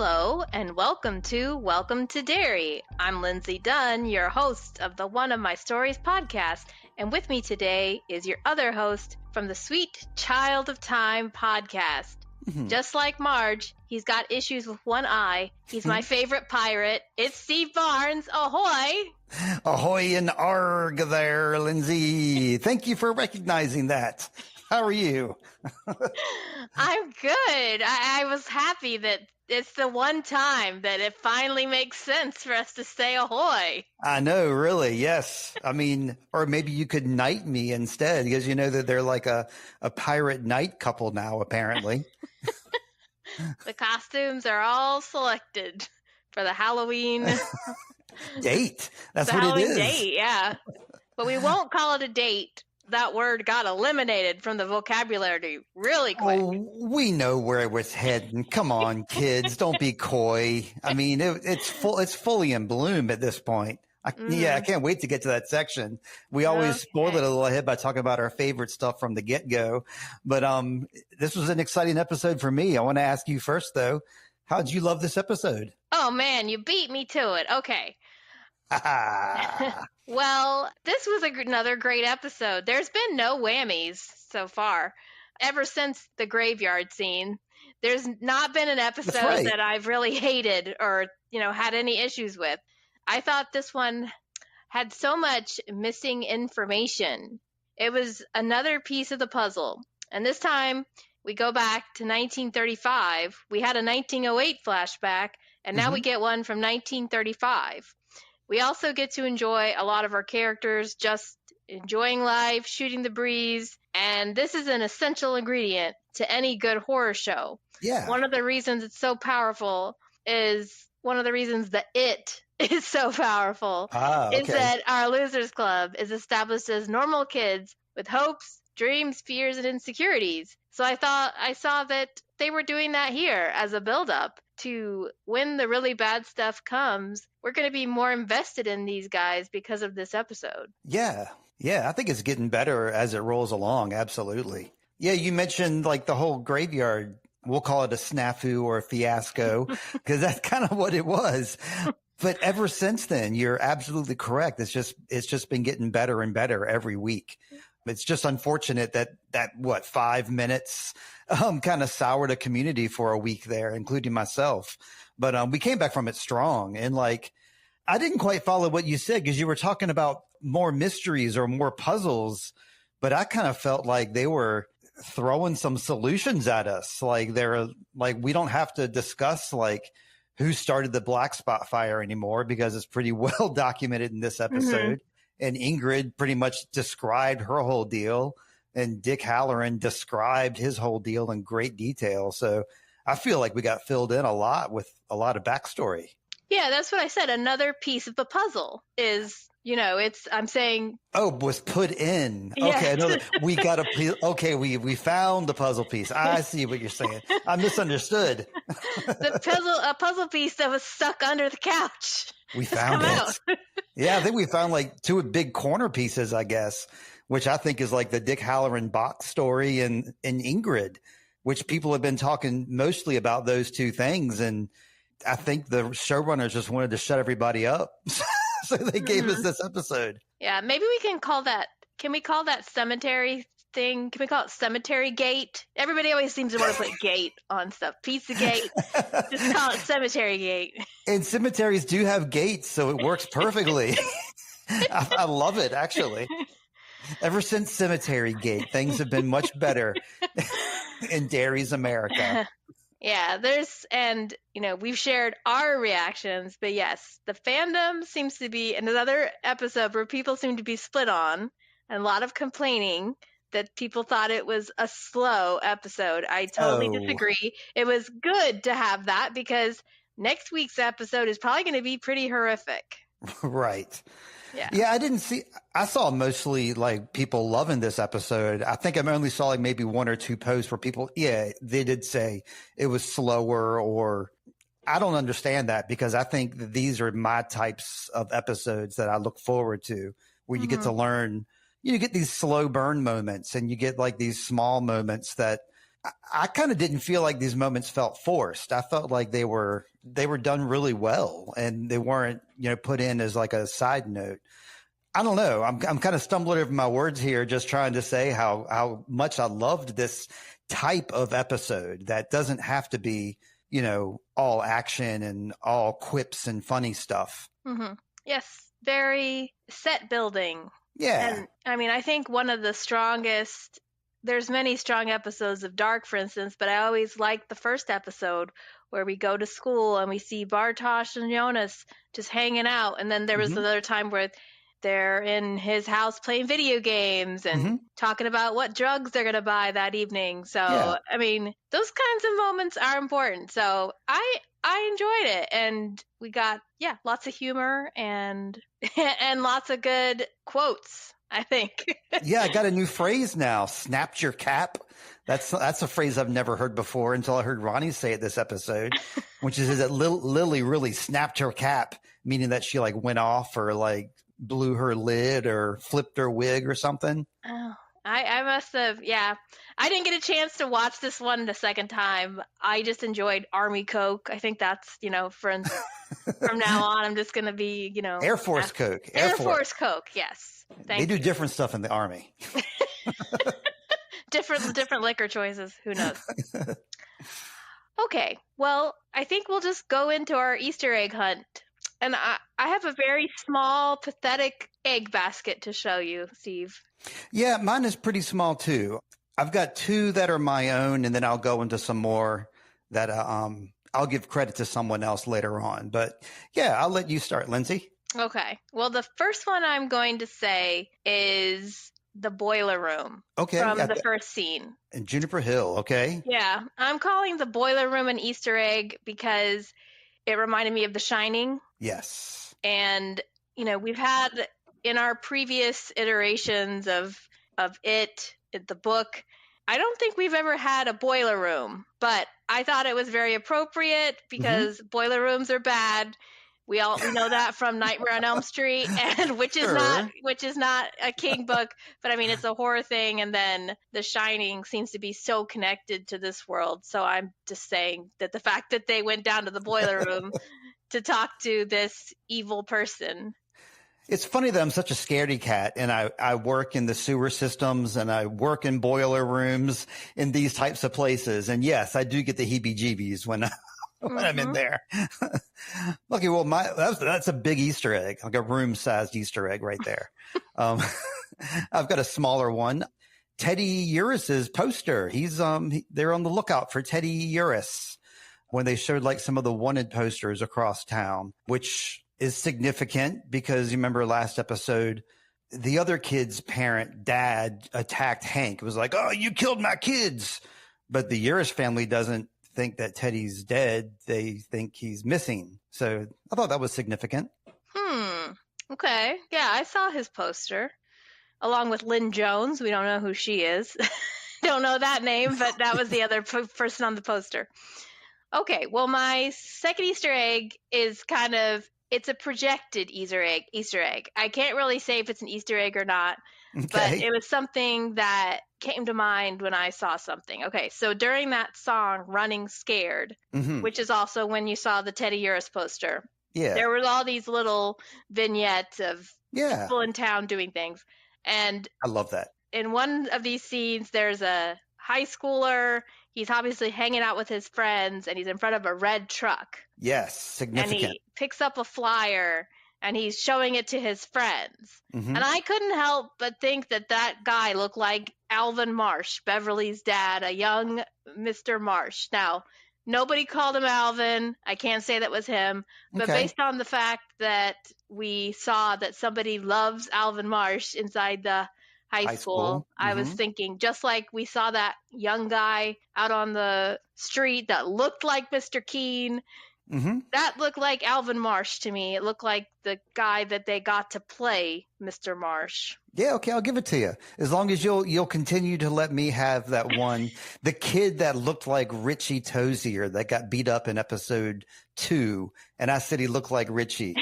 Hello and welcome to Derry. I'm Lindsay Dunn, your host of the One of My Stories podcast, and with me today is your other host from the Sweet Child of Time podcast. Just like Marge, he's got issues with one eye. He's my favorite pirate. It's Steve Barnes. Ahoy! Ahoy and arg there, Lindsay. Thank you for recognizing that. How are you? I'm good. I was happy that it's the one time that it finally makes sense for us to say ahoy. I know, really, yes. I mean, or maybe you could knight me instead, because you know that they're like a pirate knight couple now, apparently. The costumes are all selected for the Halloween date. That's what Halloween it is. Date, yeah. But we won't call it a date. That word got eliminated from the vocabulary really quick. Oh, we know where it was heading. Come on, kids, don't be coy. I mean, it's fully in bloom at this point. Yeah, I can't wait to get to that section. We always spoil it a little ahead by talking about our favorite stuff from the get-go. But this was an exciting episode for me. I want to ask you first, though, how'd you love this episode? Oh, man, you beat me to it. Okay. Well, this was another great episode. There's been no whammies so far. Ever since the graveyard scene, there's not been an episode that I've really hated or, had any issues with. I thought this one had so much missing information. It was another piece of the puzzle. And this time we go back to 1935. We had a 1908 flashback, and now we get one from 1935. We also get to enjoy a lot of our characters just enjoying life, shooting the breeze, and this is an essential ingredient to any good horror show. Yeah. One of the reasons it's so powerful is one of the reasons that it is so powerful is that our Losers Club is established as normal kids with hopes, dreams, fears, and insecurities. So I saw that they were doing that here as a build-up to when the really bad stuff comes. We're going to be more invested in these guys because of this episode. Yeah. I think it's getting better as it rolls along. Absolutely. Yeah, you mentioned like the whole graveyard. We'll call it a snafu or a fiasco because that's kind of what it was. But ever since then, you're absolutely correct. It's just been getting better and better every week. It's just unfortunate that 5 minutes kind of soured a community for a week there, including myself. But we came back from it strong. And like, I didn't quite follow what you said because you were talking about more mysteries or more puzzles, but I kind of felt like they were throwing some solutions at us. Like we don't have to discuss like who started the black spot fire anymore because it's pretty well documented in this episode. And Ingrid pretty much described her whole deal, and Dick Hallorann described his whole deal in great detail. So I feel like we got filled in a lot with a lot of backstory. Yeah, that's what I said. Another piece of the puzzle is, I'm saying. Oh, was put in. Okay. We found the puzzle piece. I see what you're saying. I misunderstood. A puzzle piece that was stuck under the couch. We found it. Yeah, I think we found like two big corner pieces, I guess, which I think is like the Dick Hallorann box story and Ingrid, which people have been talking mostly about those two things. And I think the showrunners just wanted to shut everybody up. So they gave us this episode. Yeah, maybe we can call that. Can we call that cemetery thing? Can we call it Cemetery Gate? Everybody always seems to want to put gate on stuff. Pizza Gate. Just call it Cemetery Gate. And cemeteries do have gates, so it works perfectly. I love it, actually. Ever since Cemetery Gate, things have been much better in Derry's America. Yeah, we've shared our reactions, but yes, the fandom seems to be another episode where people seem to be split on, and a lot of complaining that people thought it was a slow episode. I totally disagree. It was good to have that because next week's episode is probably going to be pretty horrific. Right. Yeah, I saw mostly like people loving this episode. I think I only saw like maybe one or two posts where people, they did say it was slower, or I don't understand that because I think that these are my types of episodes that I look forward to, where you get to learn, you get these slow burn moments and you get like these small moments that I kind of didn't feel like these moments felt forced. I felt like they were done really well, and they weren't, put in as like a side note. I don't know. I'm kind of stumbling over my words here, just trying to say how much I loved this type of episode that doesn't have to be, all action and all quips and funny stuff. Mm-hmm. Yes. Very set building. Yeah. And I mean, I think one of the strongest, there's many strong episodes of Dark, for instance, but I always liked the first episode where we go to school and we see Bartosz and Jonas just hanging out. And then there was another time where they're in his house playing video games and talking about what drugs they're going to buy that evening. So, I mean, those kinds of moments are important. So I enjoyed it. And we got, lots of humor and and lots of good quotes, I think. Yeah, I got a new phrase now. Snapped your cap. That's a phrase I've never heard before until I heard Ronnie say it this episode, which is that Lilly really snapped her cap, meaning that she like went off or like blew her lid or flipped her wig or something. Oh, I must have. Yeah. I didn't get a chance to watch this one the second time. I just enjoyed Army Coke. I think that's, from now on, I'm just going to be, Air Force Coke. Air Force Coke. Yes. They do different stuff in the Army. different liquor choices. Who knows? Okay. Well, I think we'll just go into our Easter egg hunt. And I have a very small, pathetic egg basket to show you, Steve. Yeah, mine is pretty small too. I've got 2 that are my own, and then I'll go into some more that I'll give credit to someone else later on. But yeah, I'll let you start, Lindsay. Okay. Well, the first one I'm going to say is the boiler room. Okay. From the first scene. In Juniper Hill, okay. Yeah. I'm calling the boiler room an Easter egg because it reminded me of The Shining. Yes. And, we've had in our previous iterations of it, the book, I don't think we've ever had a boiler room, but I thought it was very appropriate because boiler rooms are bad. We know that from Nightmare on Elm Street, and which is not a King book, but I mean it's a horror thing. And then The Shining seems to be so connected to this world. So I'm just saying that the fact that they went down to the boiler room to talk to this evil person. It's funny that I'm such a scaredy cat, and I work in the sewer systems and I work in boiler rooms in these types of places. And yes, I do get the heebie-jeebies when I'm in there. Okay, well, that's a big Easter egg, like a room-sized Easter egg right there. I've got a smaller one. Teddy Uris's poster. They're on the lookout for Teddy Uris when they showed like some of the wanted posters across town, which is significant because you remember last episode, the other kid's dad attacked Hank. It was like, oh, you killed my kids. But the Uris family doesn't think that Teddy's dead. They think he's missing. So I thought that was significant. Okay. Yeah, I saw his poster along with Lynn Jones. We don't know who she is. Don't know that name, but that was the other person on the poster. Okay. Well, my second Easter egg is it's a projected Easter egg. I can't really say if it's an Easter egg or not, but it was something that came to mind when I saw something. Okay, so during that song, Running Scared, which is also when you saw the Teddy Uris poster, there were all these little vignettes of people in town doing things. And I love that. In one of these scenes, there's a high schooler. He's obviously hanging out with his friends, and he's in front of a red truck. Yes, significant. And he picks up a flyer, and he's showing it to his friends. And I couldn't help but think that guy looked like Alvin Marsh, Beverly's dad, a young Mr. Marsh. Now, nobody called him Alvin. I can't say that was him. But based on the fact that we saw that somebody loves Alvin Marsh inside the high school. I was thinking, just like we saw that young guy out on the street that looked like Mr. Keene, that looked like Alvin Marsh to me. It looked like the guy that they got to play Mr. Marsh. Yeah, okay, I'll give it to you. As long as you'll continue to let me have that one. The kid that looked like Richie Tozier that got beat up in episode 2, and I said he looked like Richie.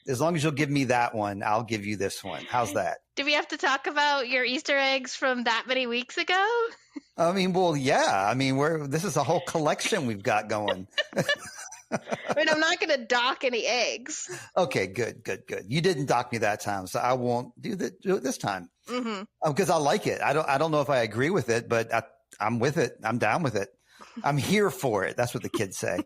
As long as you'll give me that one, I'll give you this one. How's that? Do we have to talk about your Easter eggs from that many weeks ago? I mean, well, yeah. I mean, this is a whole collection we've got going. I mean, I'm not going to dock any eggs. Okay, good. You didn't dock me that time, so I won't do it this time. Because I like it. I don't know if I agree with it, but I'm with it. I'm down with it. I'm here for it. That's what the kids say.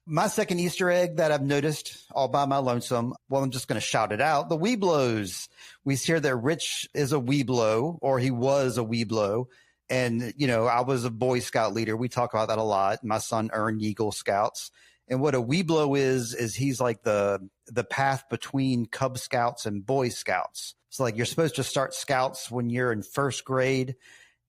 My second Easter egg that I've noticed all by my lonesome, well, I'm just going to shout it out. The Weeblos. We hear that Rich is a Weeblo, or he was a Weeblo. And, I was a Boy Scout leader. We talk about that a lot. My son earned Eagle Scouts. And what a Weeblo is he's like the path between Cub Scouts and Boy Scouts. So like you're supposed to start Scouts when you're in first grade,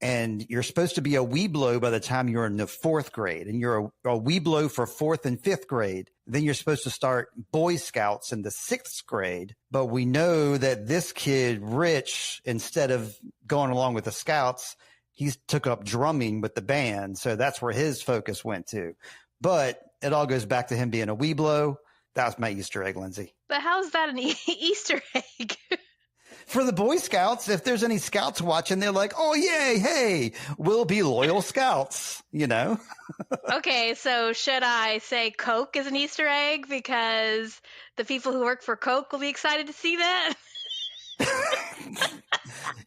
and you're supposed to be a Weeblo by the time you're in the fourth grade, and you're a Weeblo for fourth and fifth grade. Then you're supposed to start Boy Scouts in the sixth grade. But we know that this kid, Rich, instead of going along with the Scouts, he took up drumming with the band. So that's where his focus went to. But it all goes back to him being a Weeblo. That was my Easter egg, Lindsay. But how's that an Easter egg? For the Boy Scouts, if there's any Scouts watching, they're like, oh, yay, hey, we'll be loyal Scouts, Okay, so should I say Coke is an Easter egg because the people who work for Coke will be excited to see that?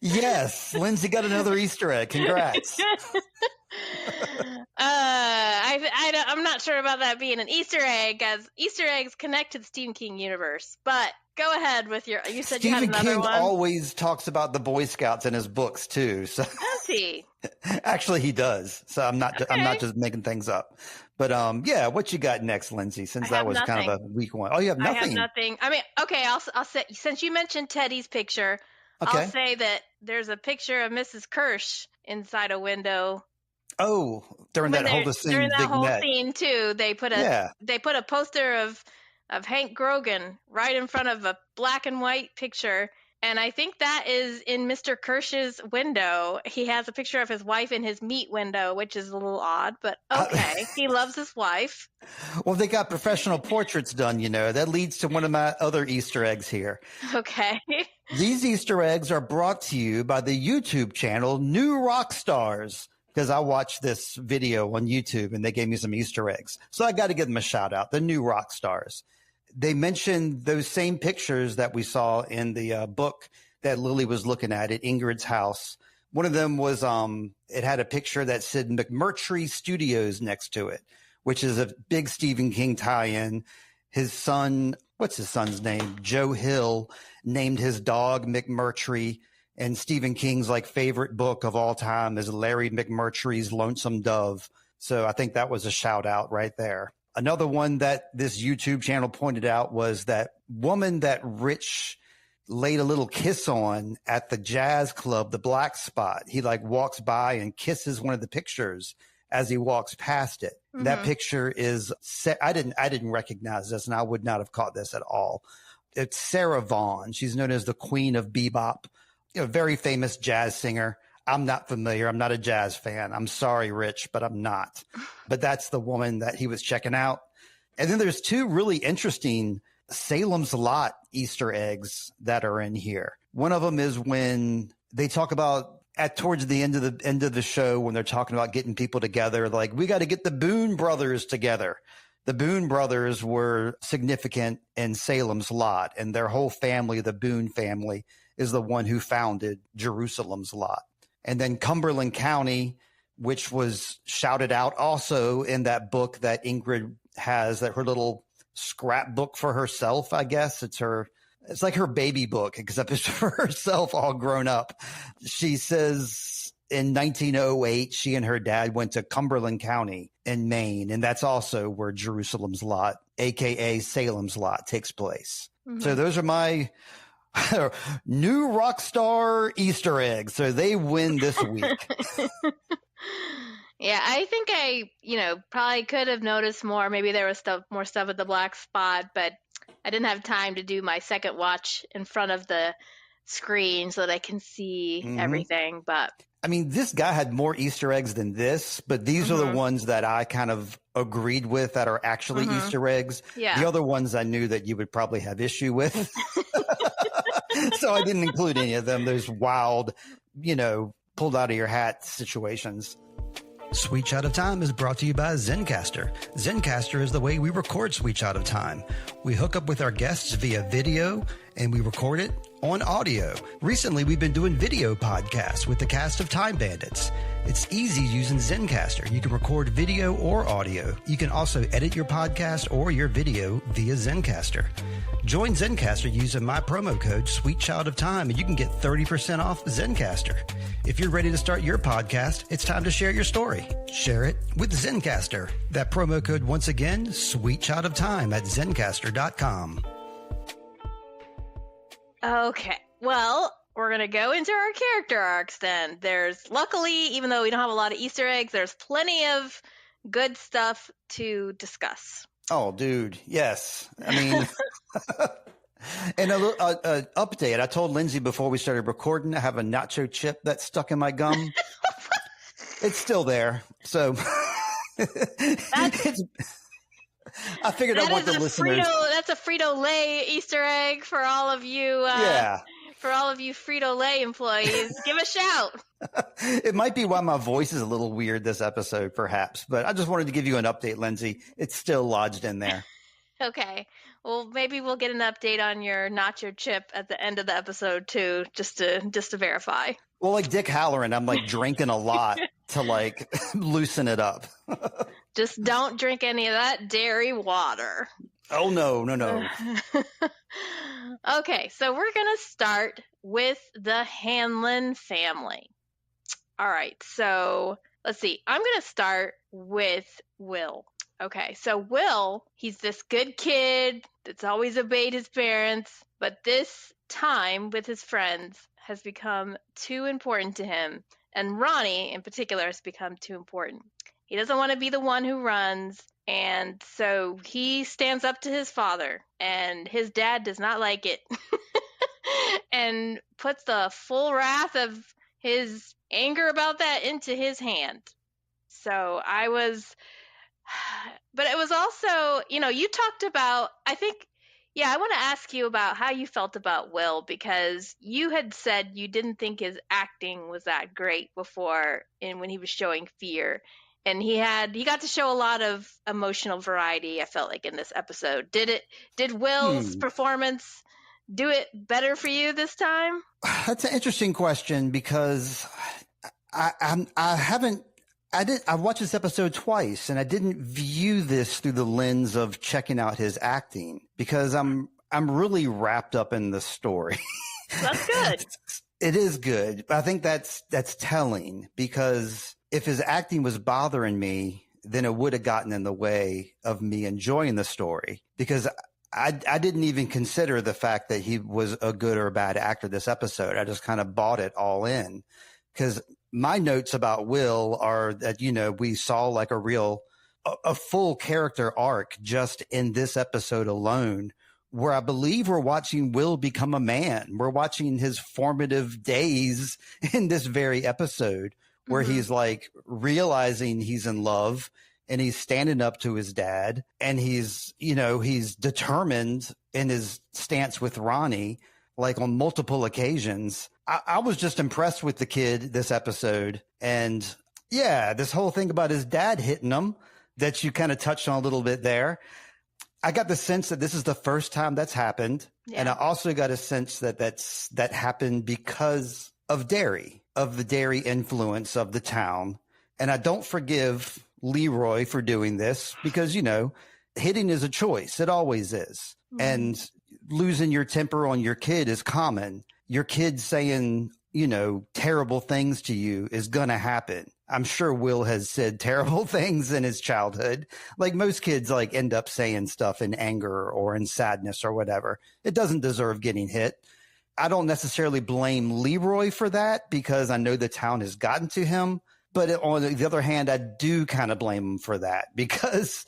Yes, Lindsay got another Easter egg. Congrats. I'm not sure about that being an Easter egg, as Easter eggs connect to the Stephen King universe. But go ahead with you said Stephen you had another King one. always talks about the Boy Scouts in his books too. So does he? Actually, he does. So I'm not just making things up. But yeah, what you got next, Lindsay? Since that was kind of a weak one. Oh, you have nothing. I have nothing. I mean, okay, I'll say, since you mentioned Teddy's picture, okay. I'll say that there's a picture of Mrs. Kersh inside a window. Oh, during that whole scene, during that whole scene too, they put a poster of Hank Grogan right in front of a black and white picture. And I think that is in Mr. Kersh's window. He has a picture of his wife in his meat window, which is a little odd, but okay. He loves his wife. Well, they got professional portraits done, That leads to one of my other Easter eggs here. Okay. These Easter eggs are brought to you by the YouTube channel New Rock Stars, because I watched this video on YouTube and they gave me some Easter eggs. So I got to give them a shout out, the New Rock Stars. They mentioned those same pictures that we saw in the book that Lilly was looking at Ingrid's house. One of them was, it had a picture that said McMurtry Studios next to it, which is a big Stephen King tie-in. His son, what's his son's name? Joe Hill named his dog McMurtry. And Stephen King's favorite book of all time is Larry McMurtry's Lonesome Dove. So I think that was a shout out right there. Another one that this YouTube channel pointed out was that woman that Rich laid a little kiss on at the jazz club, the Black Spot. He walks by and kisses one of the pictures as he walks past it. Mm-hmm. That picture is I didn't recognize this, and I would not have caught this at all. It's Sarah Vaughan. She's known as the Queen of Bebop, very famous jazz singer. I'm not familiar. I'm not a jazz fan. I'm sorry, Rich, but I'm not. But that's the woman that he was checking out. And then there's two really interesting Salem's Lot Easter eggs that are in here. One of them is when they talk about towards the end of the show, when they're talking about getting people together, we got to get the Boone brothers together. The Boone brothers were significant in Salem's Lot, and their whole family, the Boone family, is the one who founded Jerusalem's Lot. And then Cumberland County, which was shouted out also in that book that Ingrid has, that her little scrapbook for herself, I guess. It's like her baby book, except it's for herself all grown up. She says in 1908, she and her dad went to Cumberland County in Maine. And that's also where Jerusalem's Lot, AKA Salem's Lot, takes place. Mm-hmm. So those are my New Rock Star Easter eggs. So they win this week. Yeah, I think I, probably could have noticed more. Maybe there was more stuff at the Black Spot, but I didn't have time to do my second watch in front of the screen so that I can see everything. But I mean, this guy had more Easter eggs than this, but these are the ones that I kind of agreed with that are actually Easter eggs. Yeah. The other ones I knew that you would probably have issue with. So I didn't include any of them. There's wild, pulled out of your hat situations. Sweet Shot of Time is brought to you by Zencastr. Zencastr is the way we record Sweet Shot of Time. We hook up with our guests via video and we record it on audio. Recently, we've been doing video podcasts with the cast of Time Bandits. It's easy using Zencastr. You can record video or audio. You can also edit your podcast or your video via Zencastr. Join Zencastr using my promo code Sweet Child of Time and you can get 30% off Zencastr. If you're ready to start your podcast, it's time to share your story. Share it with Zencastr. That promo code once again, Sweet Child of Time at Zencastr.com. Okay, well, we're going to go into our character arcs then. Luckily, even though we don't have a lot of Easter eggs, there's plenty of good stuff to discuss. Oh, dude, yes. I mean, and a update. I told Lindsay before we started recording, I have a nacho chip that's stuck in my gum. It's still there, so I figured I want the listeners. That's a Frito-Lay Easter egg for all of you. For all of you Frito-Lay employees, give a shout. It might be why my voice is a little weird this episode, perhaps. But I just wanted to give you an update, Lindsay. It's still lodged in there. Okay. Well, maybe we'll get an update on your nacho chip at the end of the episode too, just to verify. Well, like Dick Hallorann, I'm like drinking a lot to like loosen it up. Just don't drink any of that dairy water. Oh, no. Okay, so we're going to start with the Hanlon family. All right, so let's see. I'm going to start with Will. Okay, so Will, he's this good kid that's always obeyed his parents, but this time with his friends has become too important to him. And Ronnie, in particular, has become too important. He doesn't want to be the one who runs. And so he stands up to his father, and his dad does not like it and puts the full wrath of his anger about that into his hand. So but it was also, you talked about, I want to ask you about how you felt about Will, because you had said you didn't think his acting was that great before when he was showing fear. And he got to show a lot of emotional variety, I felt like, in this episode. Did Will's performance do it better for you this time? That's an interesting question, because I watched this episode twice, and I didn't view this through the lens of checking out his acting, because I'm really wrapped up in the story. That's good. It is good. I think that's telling, because if his acting was bothering me, then it would have gotten in the way of me enjoying the story, because I didn't even consider the fact that he was a good or a bad actor this episode. I just kind of bought it all in, because my notes about Will are that, we saw like a full character arc just in this episode alone, where I believe we're watching Will become a man. We're watching his formative days in this very episode, where he's like realizing he's in love and he's standing up to his dad, and he's determined in his stance with Ronnie, like on multiple occasions. I was just impressed with the kid this episode. And yeah, this whole thing about his dad hitting him that you kind of touched on a little bit there. I got the sense that this is the first time that's happened. Yeah. And I also got a sense that happened because of Derry, of the Derry influence of the town. And I don't forgive Leroy for doing this, because, hitting is a choice. It always is. Mm-hmm. And losing your temper on your kid is common. Your kid saying, terrible things to you is going to happen. I'm sure Will has said terrible things in his childhood. Like most kids end up saying stuff in anger or in sadness or whatever. It doesn't deserve getting hit. I don't necessarily blame Leroy for that, because I know the town has gotten to him. But on the other hand, I do kind of blame him for that, because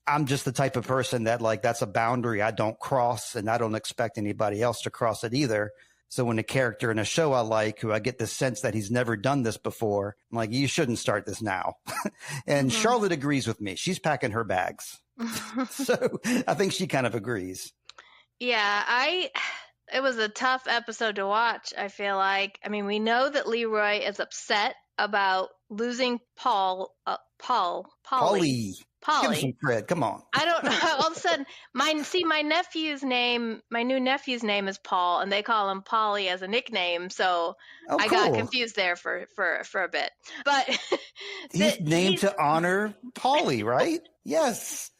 I'm just the type of person that that's a boundary I don't cross, and I don't expect anybody else to cross it either. So when a character in a show I like, who I get the sense that he's never done this before, I'm like, you shouldn't start this now. And Charlotte agrees with me. She's packing her bags. So I think she kind of agrees. Yeah, it was a tough episode to watch, I feel like. I mean, we know that Leroy is upset about losing Polly. Give him some cred. Come on. I don't know. All of a sudden, my new nephew's name is Paul, and they call him Polly as a nickname. So I got confused there for a bit. But he's named to honor Polly, right? Yes.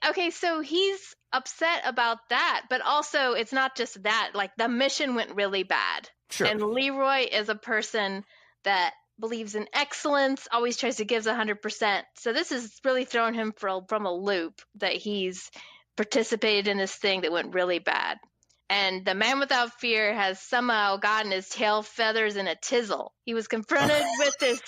Okay, so he's upset about that, but also it's not just that. Like, the mission went really bad. Sure. And Leroy is a person that believes in excellence, always tries to give 100%. So this is really throwing him from a loop that he's participated in this thing that went really bad. And the man without fear has somehow gotten his tail feathers in a tizzle. He was confronted with this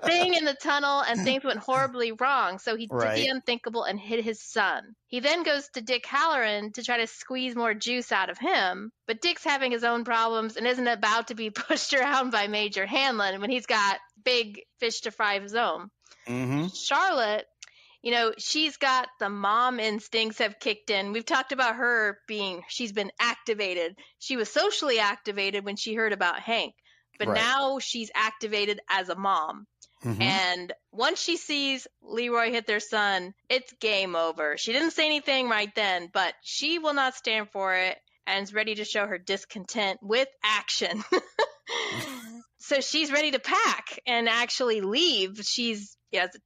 thing in the tunnel, and things went horribly wrong. So he did the unthinkable and hit his son. He then goes to Dick Hallorann to try to squeeze more juice out of him. But Dick's having his own problems and isn't about to be pushed around by Major Hanlon when he's got big fish to fry of his own. Charlotte, you know, she's got the mom instincts have kicked in. We've talked about she's been activated. She was socially activated when she heard about Hank, but now she's activated as a mom. And once she sees Leroy hit their son, it's game over. She didn't say anything right then, but she will not stand for it and is ready to show her discontent with action. So she's ready to pack and actually leave.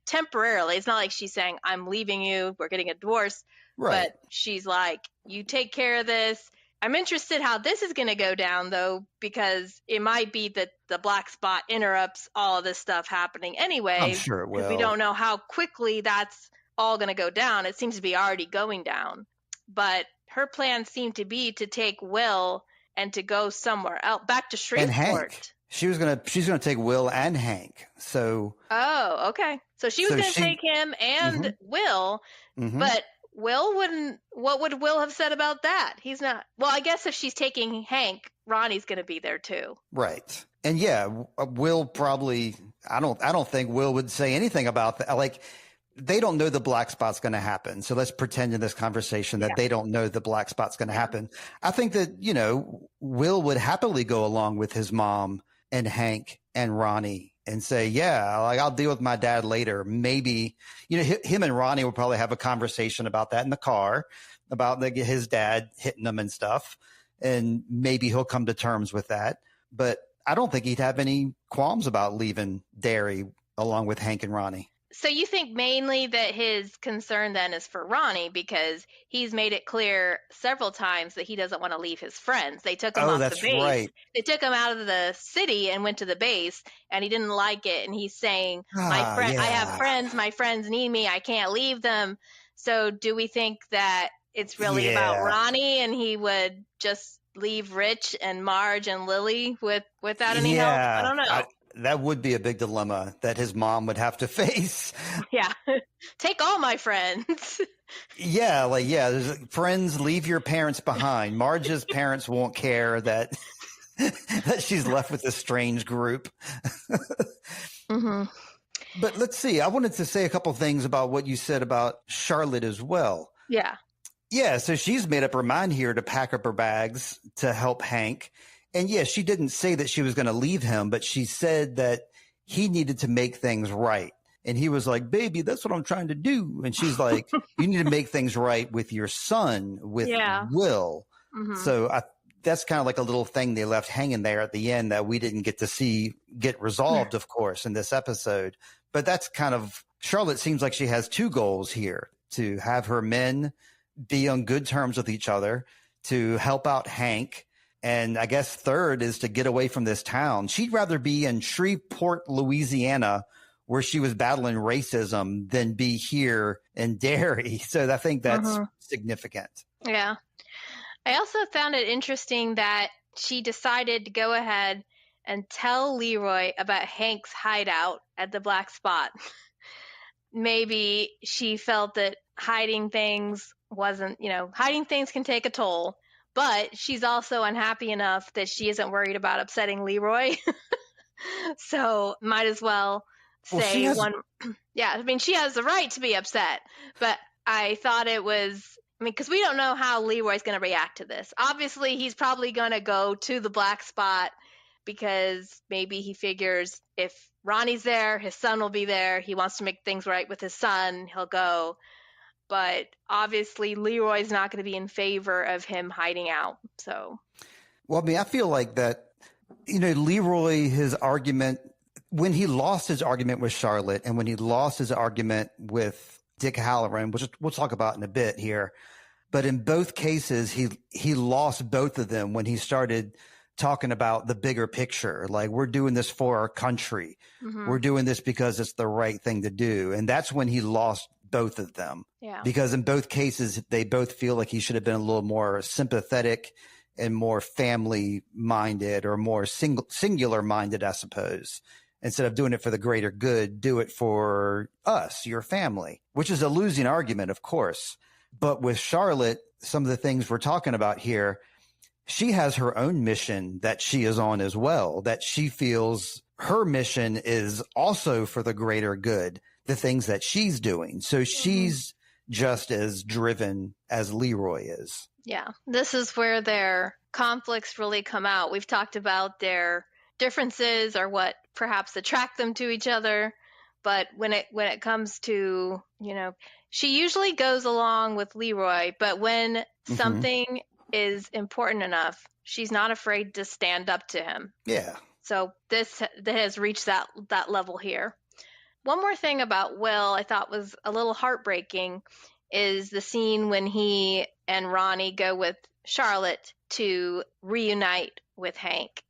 Temporarily. It's not like she's saying, I'm leaving you, we're getting a divorce. Right. But she's like, you take care of this. I'm interested how this is going to go down, though, because it might be that the black spot interrupts all of this stuff happening anyway. I'm sure it will. Because we don't know how quickly that's all going to go down. It seems to be already going down. But her plan seemed to be to take Will and to go somewhere else, back to Shreveport. And Hank. She's gonna take Will and Hank. So okay. So she was gonna take him and Will, but Will wouldn't. What would Will have said about that? He's not. Well, I guess if she's taking Hank, Ronnie's gonna be there too. Right. And yeah, Will probably. I don't think Will would say anything about that. Like, they don't know the black spot's going to happen. So let's pretend in this conversation that they don't know the black spot's going to happen. I think that, you know, Will would happily go along with his mom and Hank and Ronnie and say, yeah, like, I'll deal with my dad later. Maybe, you know, him and Ronnie will probably have a conversation about that in the car, about his dad hitting them and stuff. And maybe he'll come to terms with that. But I don't think he'd have any qualms about leaving Derry along with Hank and Ronnie. So you think mainly that his concern then is for Ronnie, because he's made it clear several times that he doesn't want to leave his friends. They took him off the base. Right. They took him out of the city and went to the base, and he didn't like it. And he's saying, I have friends. My friends need me. I can't leave them. So do we think that it's really about Ronnie, and he would just leave Rich and Marge and Lily without any help? I don't know. That would be a big dilemma that his mom would have to face. Yeah. Take all my friends. There's friends, leave your parents behind. Marge's parents won't care that she's left with this strange group. But let's see. I wanted to say a couple things about what you said about Charlotte as well. Yeah. Yeah. So she's made up her mind here to pack up her bags to help Hank. And yes, she didn't say that she was going to leave him, but she said that he needed to make things right. And he was like, baby, that's what I'm trying to do. And she's like, you need to make things right with your son, with Will. So that's kind of like a little thing they left hanging there at the end that we didn't get to see get resolved, of course, in this episode. But that's kind of, Charlotte seems like she has two goals here: to have her men be on good terms with each other, to help out Hank. And I guess third is to get away from this town. She'd rather be in Shreveport, Louisiana, where she was battling racism, than be here in Derry. So I think that's significant. Yeah. I also found it interesting that she decided to go ahead and tell Leroy about Hank's hideout at the Black Spot. Maybe she felt that hiding things can take a toll. but she's also unhappy enough that she isn't worried about upsetting Leroy. So might as well say one. Yeah, I mean, she has the right to be upset, but I thought it was, I mean, because we don't know how Leroy's going to react to this. Obviously, he's probably going to go to the black spot because maybe he figures if Ronnie's there, his son will be there. He wants to make things right with his son. He'll go. But obviously, Leroy's not going to be in favor of him hiding out. So, well, I mean, I feel like that, Leroy, his argument, when he lost his argument with Charlotte and when he lost his argument with Dick Hallorann, which we'll talk about in a bit here, but in both cases, he lost both of them when he started talking about the bigger picture. Like, we're doing this for our country. Mm-hmm. We're doing this because it's the right thing to do. And that's when he lost both of them. Yeah. Because in both cases, they both feel like he should have been a little more sympathetic and more family minded or more singular minded, I suppose. Instead of doing it for the greater good, do it for us, your family, which is a losing argument, of course. But with Charlotte, some of the things we're talking about here, she has her own mission that she is on as well, that she feels her mission is also for the greater good, the things that she's doing. So she's just as driven as Leroy is. Yeah, this is where their conflicts really come out. We've talked about their differences or what perhaps attract them to each other, but when it comes to, she usually goes along with Leroy, but when something is important enough, she's not afraid to stand up to him. Yeah. So this has reached that level here. One more thing about Will I thought was a little heartbreaking is the scene when he and Ronnie go with Charlotte to reunite with Hank.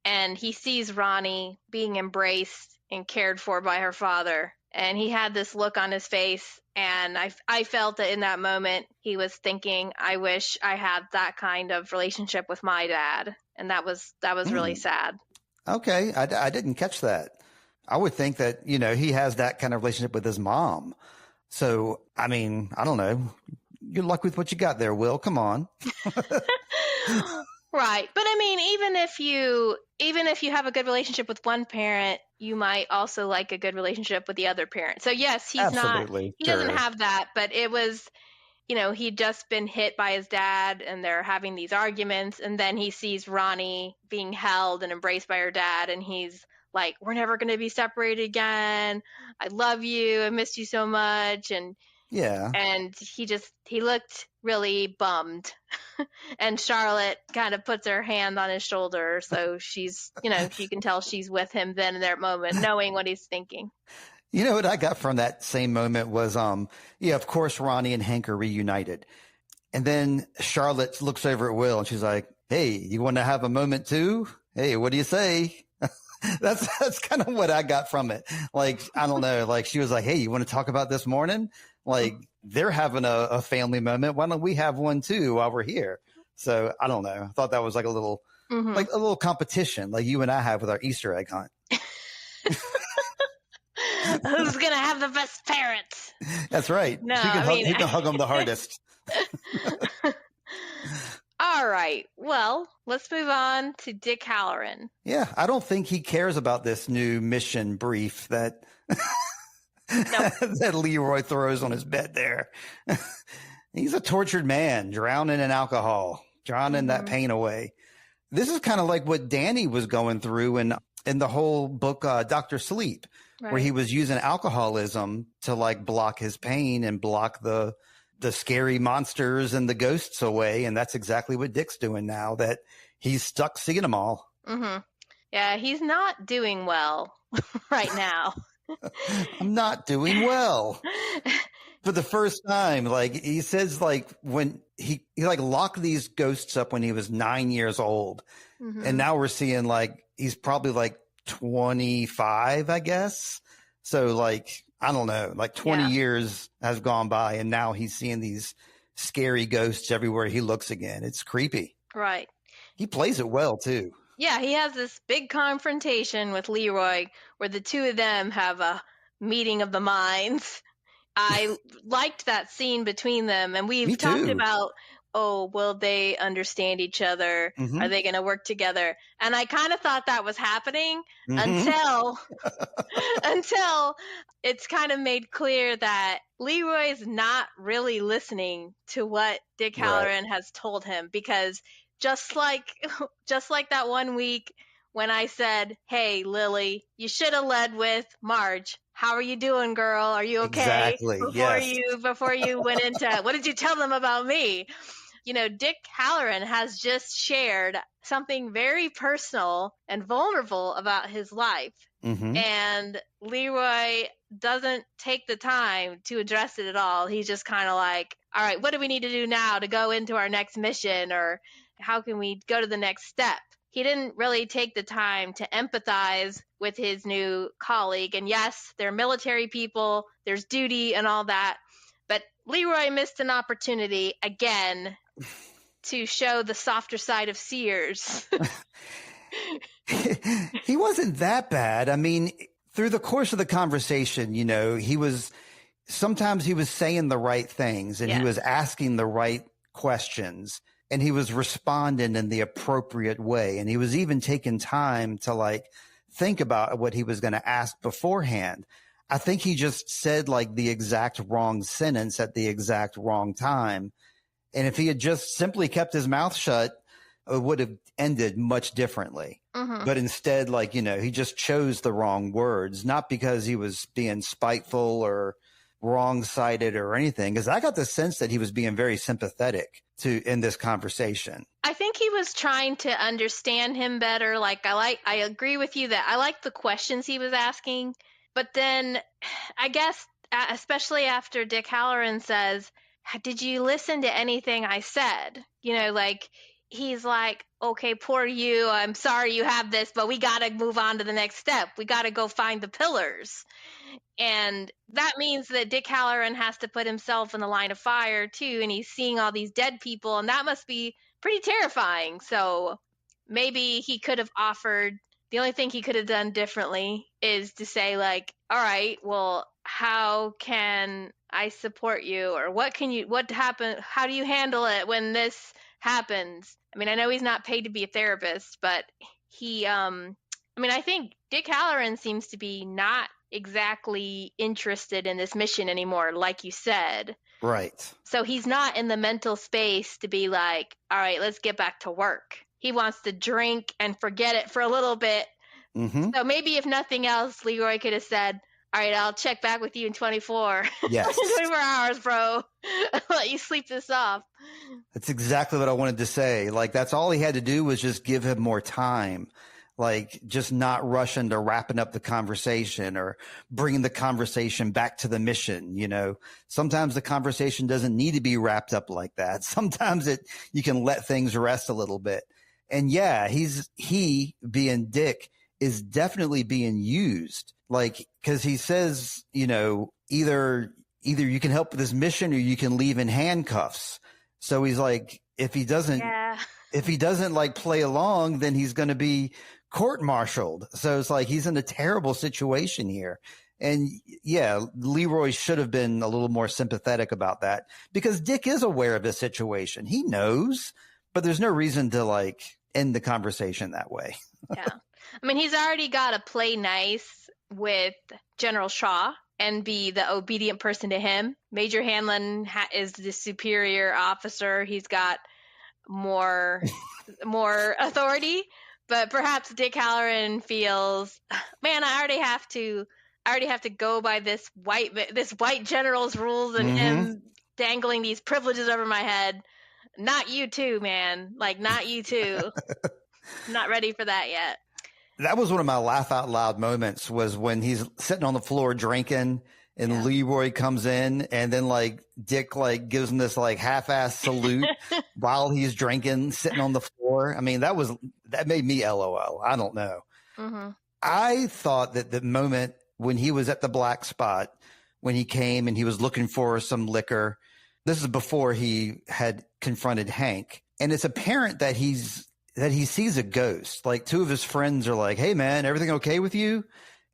And he sees Ronnie being embraced and cared for by her father. And he had this look on his face. And I felt that in that moment, he was thinking, I wish I had that kind of relationship with my dad. And that was really sad. Okay. I didn't catch that. I would think that, he has that kind of relationship with his mom. So, I mean, I don't know. Good luck with what you got there, Will. Come on. Right. But I mean, even if you have a good relationship with one parent, you might also like a good relationship with the other parent. So yes, he doesn't have that, but it was, he'd just been hit by his dad and they're having these arguments. And then he sees Ronnie being held and embraced by her dad. And he's like, we're never going to be separated again. I love you. I missed you so much. And yeah. And he looked really bummed. And Charlotte kind of puts her hand on his shoulder. So she's, you can tell she's with him then in that moment, knowing what he's thinking. You know what I got from that same moment was, of course, Ronnie and Hank are reunited. And then Charlotte looks over at Will and she's like, hey, you want to have a moment too? Hey, what do you say? That's kind of what I got from it. Like, I don't know, like she was like, hey, you want to talk about this morning? Like they're having a family moment. Why don't we have one too while we're here? So I don't know. I thought that was like a little, like a little competition like you and I have with our Easter egg hunt. Who's going to have the best parents? That's right. No, he can hug them the hardest. All right. Well, let's move on to Dick Hallorann. Yeah, I don't think he cares about this new mission brief that that Leroy throws on his bed there. He's a tortured man, drowning in alcohol, drowning that pain away. This is kind of like what Danny was going through in the whole book, Dr. Sleep, where he was using alcoholism to like block his pain and block the scary monsters and the ghosts away. And that's exactly what Dick's doing now that he's stuck seeing them all. Mm-hmm. Yeah, he's not doing well right now. I'm not doing well. For the first time, like he says, like when he like locked these ghosts up when he was 9 years old. And now we're seeing like, he's probably like 25, I guess. So like, I don't know, like 20 years has gone by and now he's seeing these scary ghosts everywhere he looks again. It's creepy. Right. He plays it well too. Yeah. He has this big confrontation with Leroy where the two of them have a meeting of the minds. I liked that scene between them. And we've talked about oh, will they understand each other? Mm-hmm. Are they going to work together? And I kind of thought that was happening Mm-hmm. until it's kind of made clear that Leroy's not really listening to what Dick Hallorann has told him, because just like that one week when I said, "Hey, Lilly, you should have led with Marge. How are you doing, girl? Are you okay?" Exactly. Yes. Before you went into, what did you tell them about me? You know, Dick Hallorann has just shared something very personal and vulnerable about his life. Mm-hmm. And Leroy doesn't take the time to address it at all. He's just kind of like, all right, what do we need to do now to go into our next mission? Or how can we go to the next step? He didn't really take the time to empathize with his new colleague. And yes, they're military people, there's duty and all that. But Leroy missed an opportunity again to show the softer side of Sears. He wasn't that bad. I mean, through the course of the conversation, you know, sometimes he was saying the right things, and he was asking the right questions, and he was responding in the appropriate way. And he was even taking time to like think about what he was going to ask beforehand. I think he just said like the exact wrong sentence at the exact wrong time. And if he had just simply kept his mouth shut, it would have ended much differently. Mm-hmm. But instead, like, you know, he just chose the wrong words, not because he was being spiteful or wrong-sided or anything, because I got the sense that he was being very sympathetic in this conversation. I think he was trying to understand him better. Like, I agree with you that I like the questions he was asking, but then I guess, especially after Dick Hallorann says, "Did you listen to anything I said?" You know, like, he's like, okay, poor you. I'm sorry you have this, but we got to move on to the next step. We got to go find the pillars. And that means that Dick Hallorann has to put himself in the line of fire too. And he's seeing all these dead people, and that must be pretty terrifying. So maybe he could have offered, the only thing he could have done differently is to say like, all right, well, how can I support you? Or what happened? How do you handle it when this happens? I mean, I know he's not paid to be a therapist, but I think Dick Hallorann seems to be not exactly interested in this mission anymore, like you said. Right. So he's not in the mental space to be like, all right, let's get back to work. He wants to drink and forget it for a little bit. Mm-hmm. So maybe if nothing else, Leroy could have said, all right, I'll check back with you in 24. Yes. 24 hours, bro. I'll let you sleep this off. That's exactly what I wanted to say. Like, that's all he had to do was just give him more time. Like, just not rush into wrapping up the conversation or bringing the conversation back to the mission. You know, sometimes the conversation doesn't need to be wrapped up like that. Sometimes you can let things rest a little bit. And yeah, he being Dick is definitely being used. Like, cause he says, you know, either you can help with this mission or you can leave in handcuffs. So he's like, if he doesn't like play along, then he's going to be court-martialed. So it's like he's in a terrible situation here. And yeah, Leroy should have been a little more sympathetic about that, because Dick is aware of the situation. He knows, but there's no reason to like end the conversation that way. Yeah. I mean, he's already got to play nice with General Shaw and be the obedient person to him. Major Hanlon is the superior officer. He's got more authority, but perhaps Dick Hallorann feels, man, I already have to go by this white general's rules, and him dangling these privileges over my head. Not you too, man. Like, not you too. I'm not ready for that yet. That was one of my laugh out loud moments, was when he's sitting on the floor drinking and Leroy comes in, and then like Dick like gives him this like half-ass salute while he's drinking, sitting on the floor. I mean, that made me LOL. I don't know. Mm-hmm. I thought that the moment when he was at the black spot, when he came and he was looking for some liquor, this is before he had confronted Hank, and it's apparent that he sees a ghost. Like, two of his friends are like, "Hey man, everything okay with you?"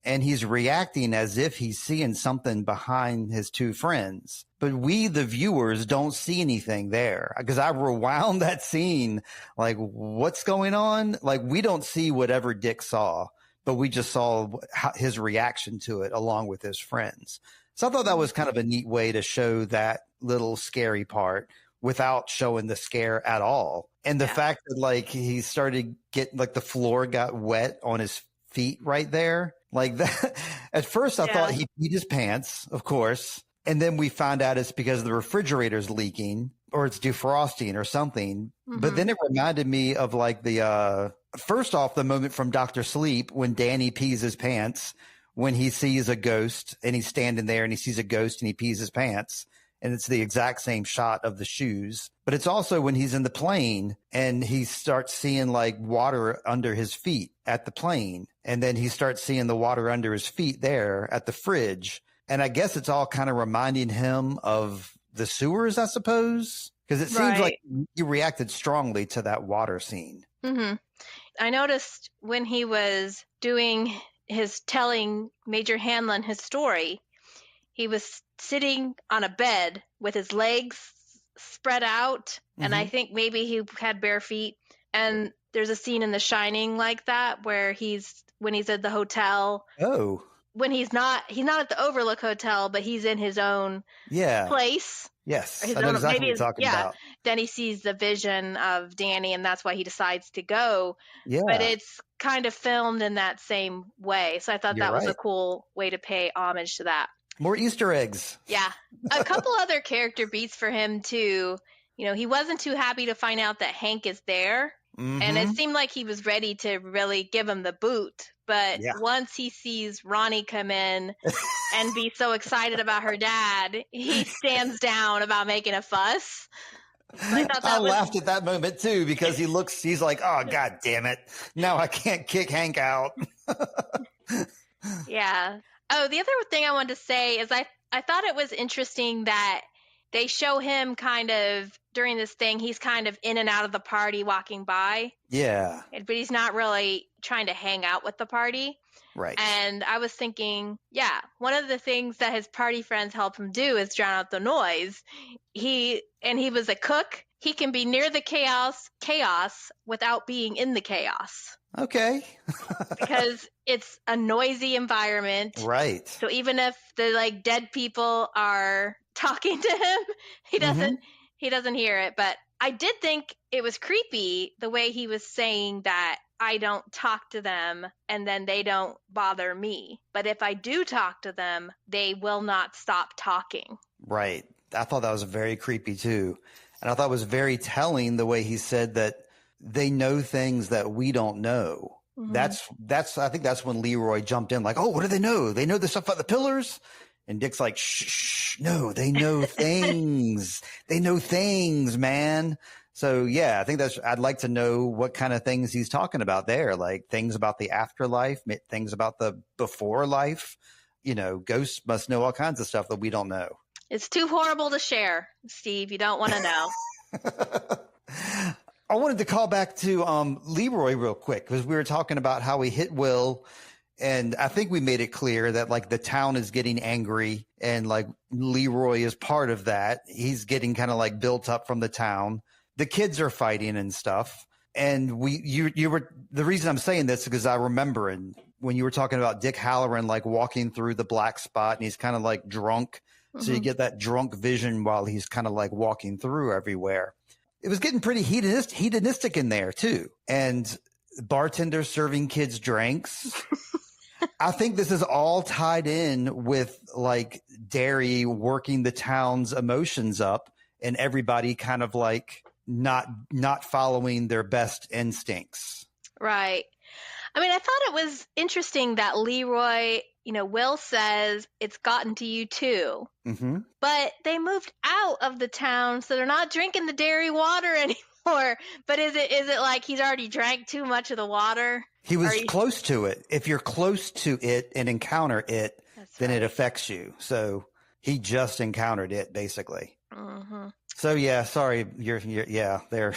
and he's reacting as if he's seeing something behind his two friends. But we, the viewers, don't see anything there, because I rewound that scene. Like, what's going on? Like, we don't see whatever Dick saw, but we just saw his reaction to it along with his friends. So I thought that was kind of a neat way to show that little scary part without showing the scare at all. And the fact that like he started getting like the floor got wet on his feet right there. Like that. At first I thought he peed his pants, of course. And then we found out it's because the refrigerator's leaking or it's defrosting or something. Mm-hmm. But then it reminded me of like the, first off, the moment from Dr. Sleep when Danny pees his pants, when he sees a ghost and he's standing there and he sees a ghost and he pees his pants. And it's the exact same shot of the shoes. But it's also when he's in the plane and he starts seeing like water under his feet at the plane. And then he starts seeing the water under his feet there at the fridge. And I guess it's all kind of reminding him of the sewers, I suppose, because it seems like he reacted strongly to that water scene. Mm-hmm. I noticed when he was doing telling Major Hanlon his story, he was sitting on a bed with his legs spread out. And I think maybe he had bare feet. And there's a scene in The Shining like that where when he's at the hotel. Oh. When he's not at the Overlook Hotel, but he's in his own place. Yes, I know exactly what you're talking about. Then he sees the vision of Danny, and that's why he decides to go. Yeah. But it's kind of filmed in that same way. So I thought that was a cool way to pay homage to that. More Easter eggs. Yeah. A couple other character beats for him, too. You know, he wasn't too happy to find out that Hank is there. Mm-hmm. And it seemed like he was ready to really give him the boot. But once he sees Ronnie come in and be so excited about her dad, he stands down about making a fuss. I laughed at that moment, too, because he's like, oh, God damn it. Now I can't kick Hank out. Yeah. Oh, the other thing I wanted to say is I thought it was interesting that they show him kind of during this thing, he's kind of in and out of the party walking by. Yeah. But he's not really trying to hang out with the party. Right. And I was thinking, one of the things that his party friends help him do is drown out the noise. He was a cook. He can be near the chaos without being in the chaos. Okay. Because it's a noisy environment. Right. So even if the like dead people are talking to him, he doesn't hear it. But I did think it was creepy the way he was saying that I don't talk to them and then they don't bother me. But if I do talk to them, they will not stop talking. Right. I thought that was very creepy too. And I thought it was very telling the way he said that they know things that we don't know. Mm-hmm. I think that's when Leroy jumped in like, oh, what do they know? They know the stuff about the pillars? And Dick's like, shh, no, they know things. They know things, man. So yeah, I think I'd like to know what kind of things he's talking about there. Like things about the afterlife, things about the before life. You know, ghosts must know all kinds of stuff that we don't know. It's too horrible to share, Steve. You don't want to know. I wanted to call back to Leroy real quick because we were talking about how he hit Will. And I think we made it clear that like the town is getting angry and like Leroy is part of that. He's getting kind of like built up from the town. The kids are fighting and stuff. And you were, the reason I'm saying this is because I remember when you were talking about Dick Hallorann, like walking through the black spot and he's kind of like drunk. Mm-hmm. So you get that drunk vision while he's kind of like walking through everywhere. It was getting pretty hedonistic in there too. And bartenders serving kids drinks. I think this is all tied in with like Derry working the town's emotions up and everybody kind of like not following their best instincts. Right. I mean, I thought it was interesting that Leroy, Will says it's gotten to you too. Mm-hmm. But they moved out of the town, so they're not drinking the Derry water anymore. But is it like he's already drank too much of the water? He was close to it. If you're close to it and encounter it, then it affects you. So he just encountered it, basically. Mm-hmm. So yeah, sorry, they're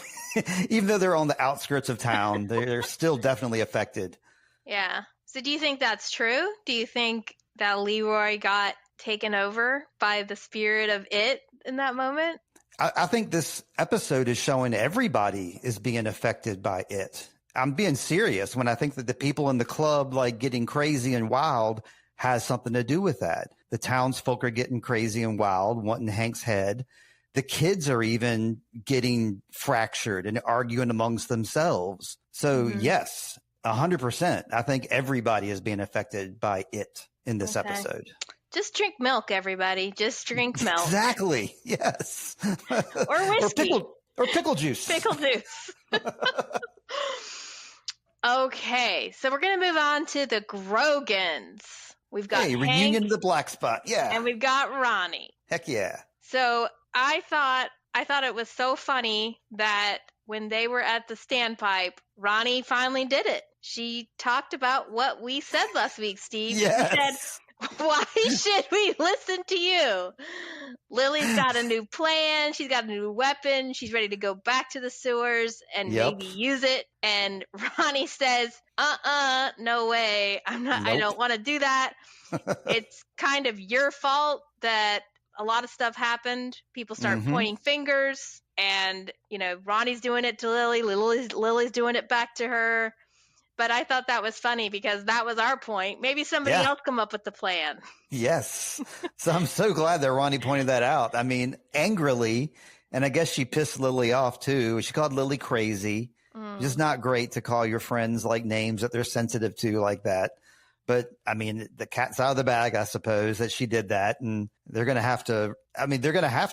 even though they're on the outskirts of town, they're still definitely affected. Yeah. So do you think that's true? Do you think that Leroy got taken over by the spirit of it in that moment? I think this episode is showing everybody is being affected by it. I'm being serious when I think that the people in the club, like getting crazy and wild, has something to do with that. The townsfolk are getting crazy and wild, wanting Hank's head. The kids are even getting fractured and arguing amongst themselves. So yes, 100%. I think everybody is being affected by it in this episode. Just drink milk, everybody. Just drink milk. Exactly. Yes. Or whiskey. Or pickle juice. Pickle juice. Okay, so we're going to move on to the Grogans. We've got Hank, reunion of the Black Spot. Yeah. And we've got Ronnie. Heck yeah. So I thought it was so funny that when they were at the standpipe, Ronnie finally did it. She talked about what we said last week, Steve. Yes. She said, why should we listen to you? Lily's got a new plan. She's got a new weapon. She's ready to go back to the sewers and maybe use it. And Ronnie says, no way. I don't want to do that. It's kind of your fault that a lot of stuff happened. People start pointing fingers, and, Ronnie's doing it to Lily. Lily's doing it back to her. But I thought that was funny because that was our point. Maybe somebody else come up with the plan. Yes. So I'm so glad that Ronnie pointed that out. I mean, angrily, and I guess she pissed Lily off too. She called Lily crazy. Just not great to call your friends like names that they're sensitive to like that. But I mean, the cat's out of the bag, I suppose, that she did that. And they're going to have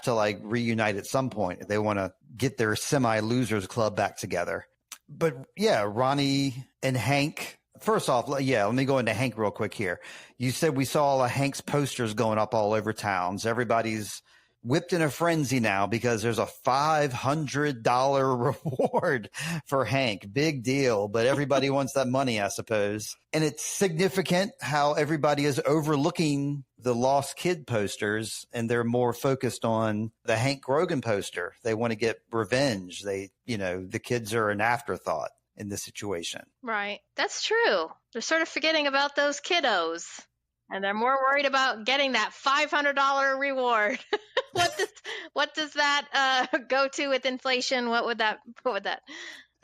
to like reunite at some point if they want to get their semi-losers club back together. But yeah, Ronnie and Hank. First off, let me go into Hank real quick here. You said we saw all of Hank's posters going up all over town. So everybody's whipped in a frenzy now because there's a $500 reward for Hank. Big deal, but everybody wants that money, I suppose. And it's significant how everybody is overlooking the Lost Kid posters and they're more focused on the Hank Grogan poster. They want to get revenge. The kids are an afterthought in this situation. Right. That's true. They're sort of forgetting about those kiddos. And they're more worried about getting that $500 reward. What does that go to with inflation? What would that?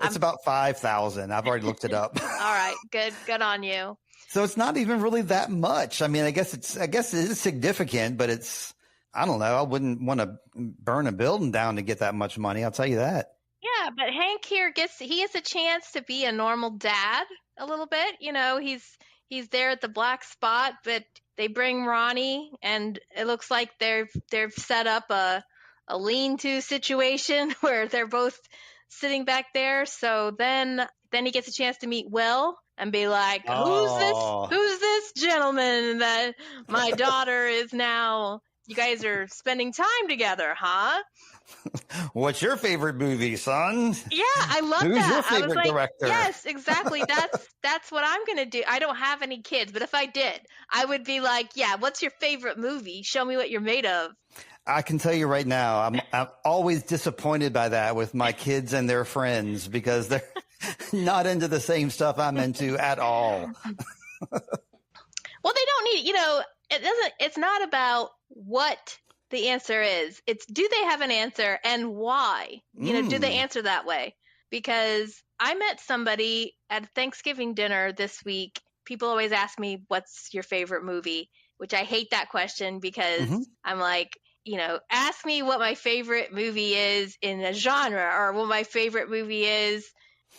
It's about 5,000. I've already looked it up. All right, good on you. So it's not even really that much. I mean, I guess it is significant, but I don't know. I wouldn't want to burn a building down to get that much money. I'll tell you that. Yeah, but Hank here he has a chance to be a normal dad a little bit. He's there at the Black Spot, but they bring Ronnie, and it looks like they've set up a lean-to situation where they're both sitting back there. So then he gets a chance to meet Will and be like, who's this gentleman that my daughter is now? You guys are spending time together, huh? What's your favorite movie, son? Yeah, I love that. Who's your favorite director? Yes, exactly. That's what I'm going to do. I don't have any kids, but if I did, I would be like, yeah, what's your favorite movie? Show me what you're made of. I can tell you right now, I'm always disappointed by that with my kids and their friends because they're not into the same stuff I'm into at all. Well, they don't need, it's not about what the answer is. It's, do they have an answer and why? Do they answer that way? Because I met somebody at Thanksgiving dinner this week. People always ask me, what's your favorite movie? Which I hate that question because I'm like, ask me what my favorite movie is in a genre or what my favorite movie is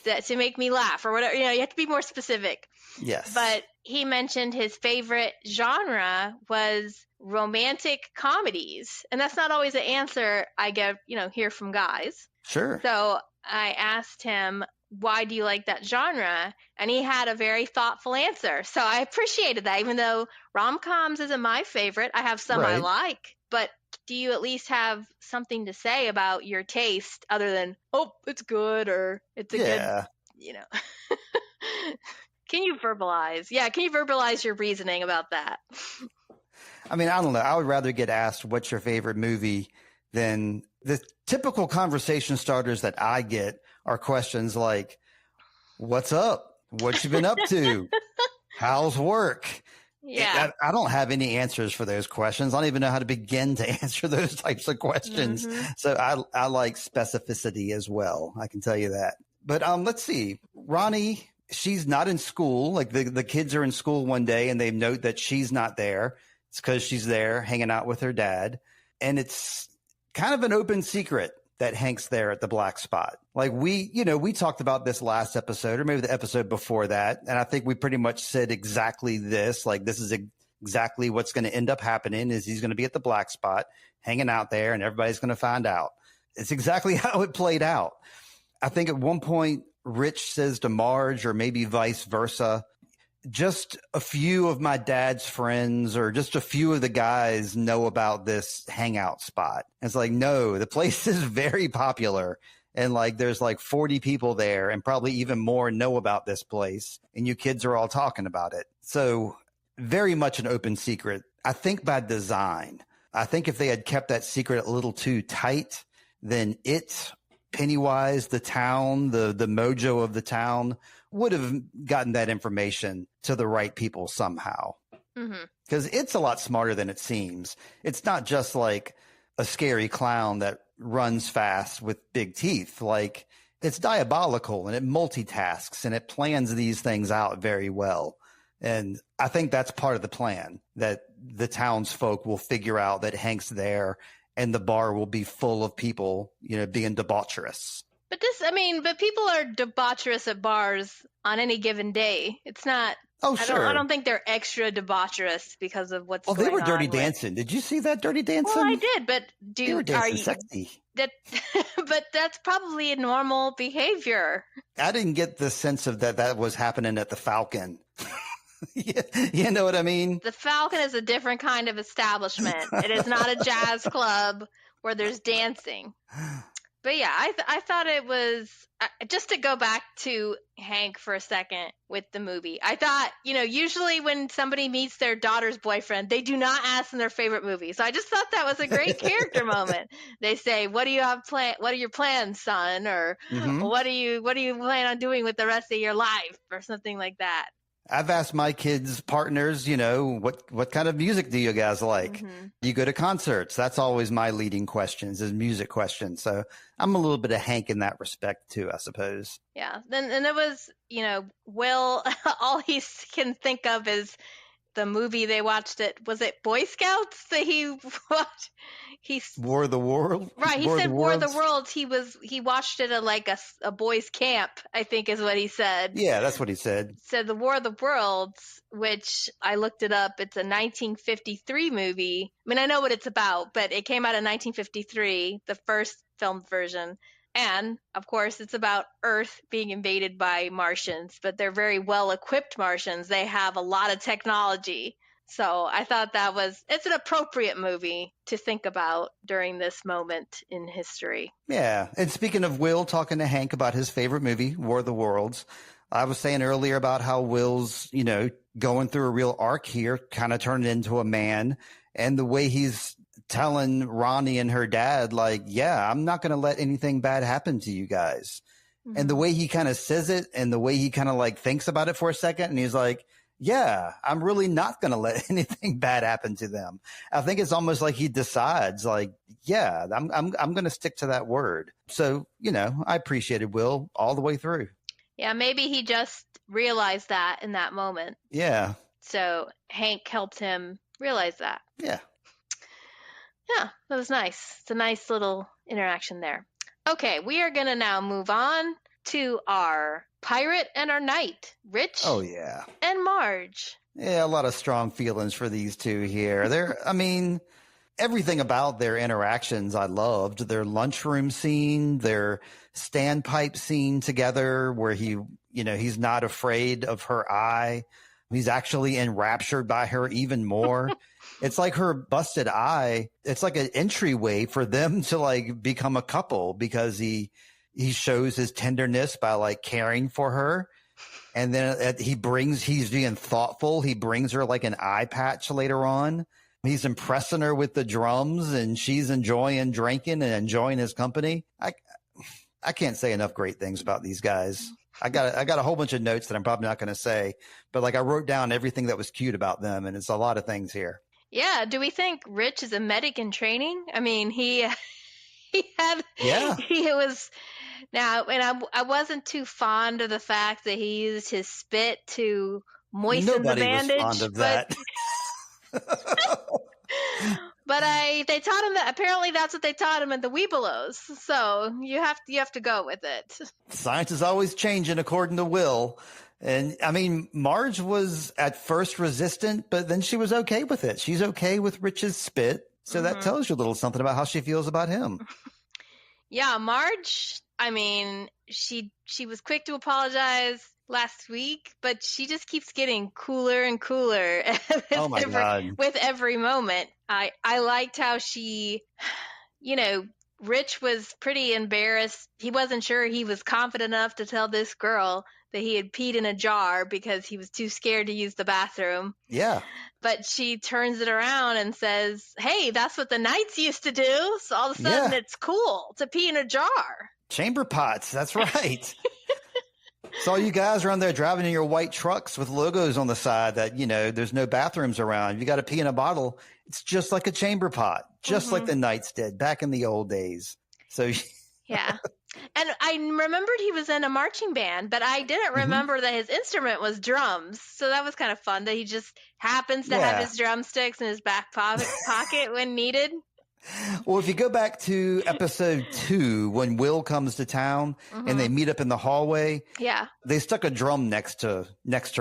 to make me laugh or whatever. You have to be more specific. Yes. But he mentioned his favorite genre was romantic comedies. And that's not always an answer I get, hear from guys. Sure. So I asked him, why do you like that genre? And he had a very thoughtful answer. So I appreciated that, even though rom-coms isn't my favorite. I have some I like, but do you at least have something to say about your taste other than, oh, it's good or it's a good, Can you verbalize? Yeah, can you verbalize your reasoning about that? I mean, I don't know. I would rather get asked what's your favorite movie than the typical conversation starters that I get are questions like, what's up? What you been up to? How's work? Yeah. I don't have any answers for those questions. I don't even know how to begin to answer those types of questions. Mm-hmm. So I like specificity as well. I can tell you that. But let's see. Ronnie, she's not in school. Like the kids are in school one day and they note that she's not there. It's because she's there hanging out with her dad. And it's kind of an open secret that Hank's there at the black spot. Like we talked about this last episode or maybe the episode before that. And I think we pretty much said exactly this, like this is exactly what's going to end up happening is he's going to be at the black spot hanging out there and everybody's going to find out. It's exactly how it played out. I think at one point Rich says to Marge or maybe vice versa, just a few of my dad's friends or just a few of the guys know about this hangout spot. It's like, no, the place is very popular. And like, there's like 40 people there and probably even more know about this place. And you kids are all talking about it. So very much an open secret. I think by design, I think if they had kept that secret a little too tight, then Pennywise, the town, the mojo of the town would have gotten that information to the right people somehow. Because it's a lot smarter than it seems. It's not just like a scary clown that runs fast with big teeth. Like it's diabolical and it multitasks and it plans these things out very well. And I think that's part of the plan, that the townsfolk will figure out that Hank's there and the bar will be full of people, being debaucherous. But people are debaucherous at bars on any given day. It's not. Oh, sure. I don't think they're extra debaucherous because of what's going on. They were dirty dancing. Did you see that dirty dancing? Well, I did, but they were dancing sexy. But that's probably a normal behavior. I didn't get the sense of that was happening at the Falcon. You know what I mean? The Falcon is a different kind of establishment. It is not a jazz club where there's dancing. But yeah, I thought it was, just to go back to Hank for a second with the movie, I thought, usually when somebody meets their daughter's boyfriend, they do not ask them their favorite movie. So I just thought that was a great character moment. They say, what do you have what are your plans, son? Or what do you plan on doing with the rest of your life? Or something like that. I've asked my kids' partners, what kind of music do you guys like? Do you go to concerts? That's always my leading questions, is music questions. So I'm a little bit of Hank in that respect too, I suppose. Yeah. And it was, Will, all he can think of is the movie they watched. Was it Boy Scouts that he watched? War of the World? Right. He said War of the Worlds. He watched it at like a boys' camp, I think is what he said. Yeah, that's what he said. So the War of the Worlds, which I looked it up, it's a 1953 movie. I mean, I know what it's about, but it came out in 1953, the first filmed version. And, of course, it's about Earth being invaded by Martians, but they're very well-equipped Martians. They have a lot of technology. So I thought it's an appropriate movie to think about during this moment in history. Yeah. And speaking of Will talking to Hank about his favorite movie, War of the Worlds, I was saying earlier about how Will's, going through a real arc here, kind of turned into a man. And the way he's telling Ronnie and her dad, like, yeah, I'm not going to let anything bad happen to you guys. And the way he kind of says it and the way he kind of like thinks about it for a second. And he's like, yeah, I'm really not going to let anything bad happen to them. I think it's almost like he decides like, yeah, I'm going to stick to that word. So, I appreciated Will all the way through. Yeah, maybe he just realized that in that moment. Yeah. So Hank helped him realize that. Yeah. Yeah, that was nice. It's a nice little interaction there. Okay, we are going to now move on to our pirate and our knight, Rich. Oh, yeah. And Marge. Yeah, a lot of strong feelings for these two here. Everything about their interactions I loved. Their lunchroom scene, their standpipe scene together where he's not afraid of her eye. He's actually enraptured by her even more. It's like her busted eye. It's like an entryway for them to like become a couple because he shows his tenderness by like caring for her. And then he's being thoughtful. He brings her like an eye patch later on. He's impressing her with the drums and she's enjoying drinking and enjoying his company. I can't say enough great things about these guys. I got a whole bunch of notes that I'm probably not going to say, but like I wrote down everything that was cute about them, and it's a lot of things here. Yeah. Do we think Rich is a medic in training? I mean, he was now, and I wasn't too fond of the fact that he used his spit to moisten the bandage. Nobody was fond of that. But they taught him that. Apparently, that's what they taught him at the Weebelows. So you have to go with it. Science is always changing according to Will. And I mean, Marge was at first resistant, but then she was okay with it. She's okay with Rich's spit. So that tells you a little something about how she feels about him. Yeah, Marge, I mean, she was quick to apologize last week, but she just keeps getting cooler and cooler with every moment. I liked how she, Rich was pretty embarrassed. He wasn't sure he was confident enough to tell this girl that he had peed in a jar because he was too scared to use the bathroom. Yeah. But she turns it around and says, hey, that's what the Knights used to do. So all of a sudden it's cool to pee in a jar. Chamber pots. That's right. So all you guys around there driving in your white trucks with logos on the side that, there's no bathrooms around. You got to pee in a bottle. It's just like a chamber pot, just like the Knights did back in the old days. So yeah. And I remembered he was in a marching band, but I didn't remember that his instrument was drums. So that was kind of fun that he just happens to have his drumsticks in his back pocket when needed. Well, if you go back to episode 2, when Will comes to town and they meet up in the hallway, they stuck a drum next to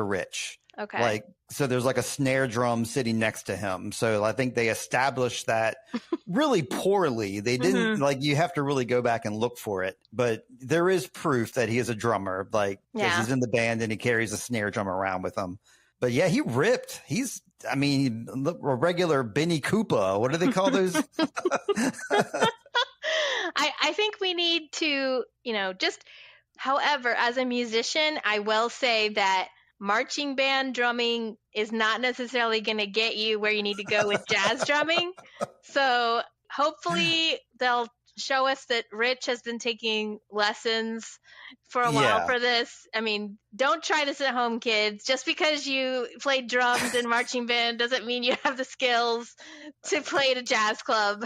Rich. Okay. So there's like a snare drum sitting next to him. So I think they established that really poorly. They didn't you have to really go back and look for it. But there is proof that he is a drummer, because he's in the band and he carries a snare drum around with him. But yeah, he ripped. He's a regular Benny Koopa. What do they call those? I think we need to, however, as a musician, I will say that marching band drumming is not necessarily going to get you where you need to go with jazz drumming. So hopefully they'll show us that Rich has been taking lessons for a while for this. I mean, don't try this at home, kids. Just because you played drums in marching band doesn't mean you have the skills to play at a jazz club.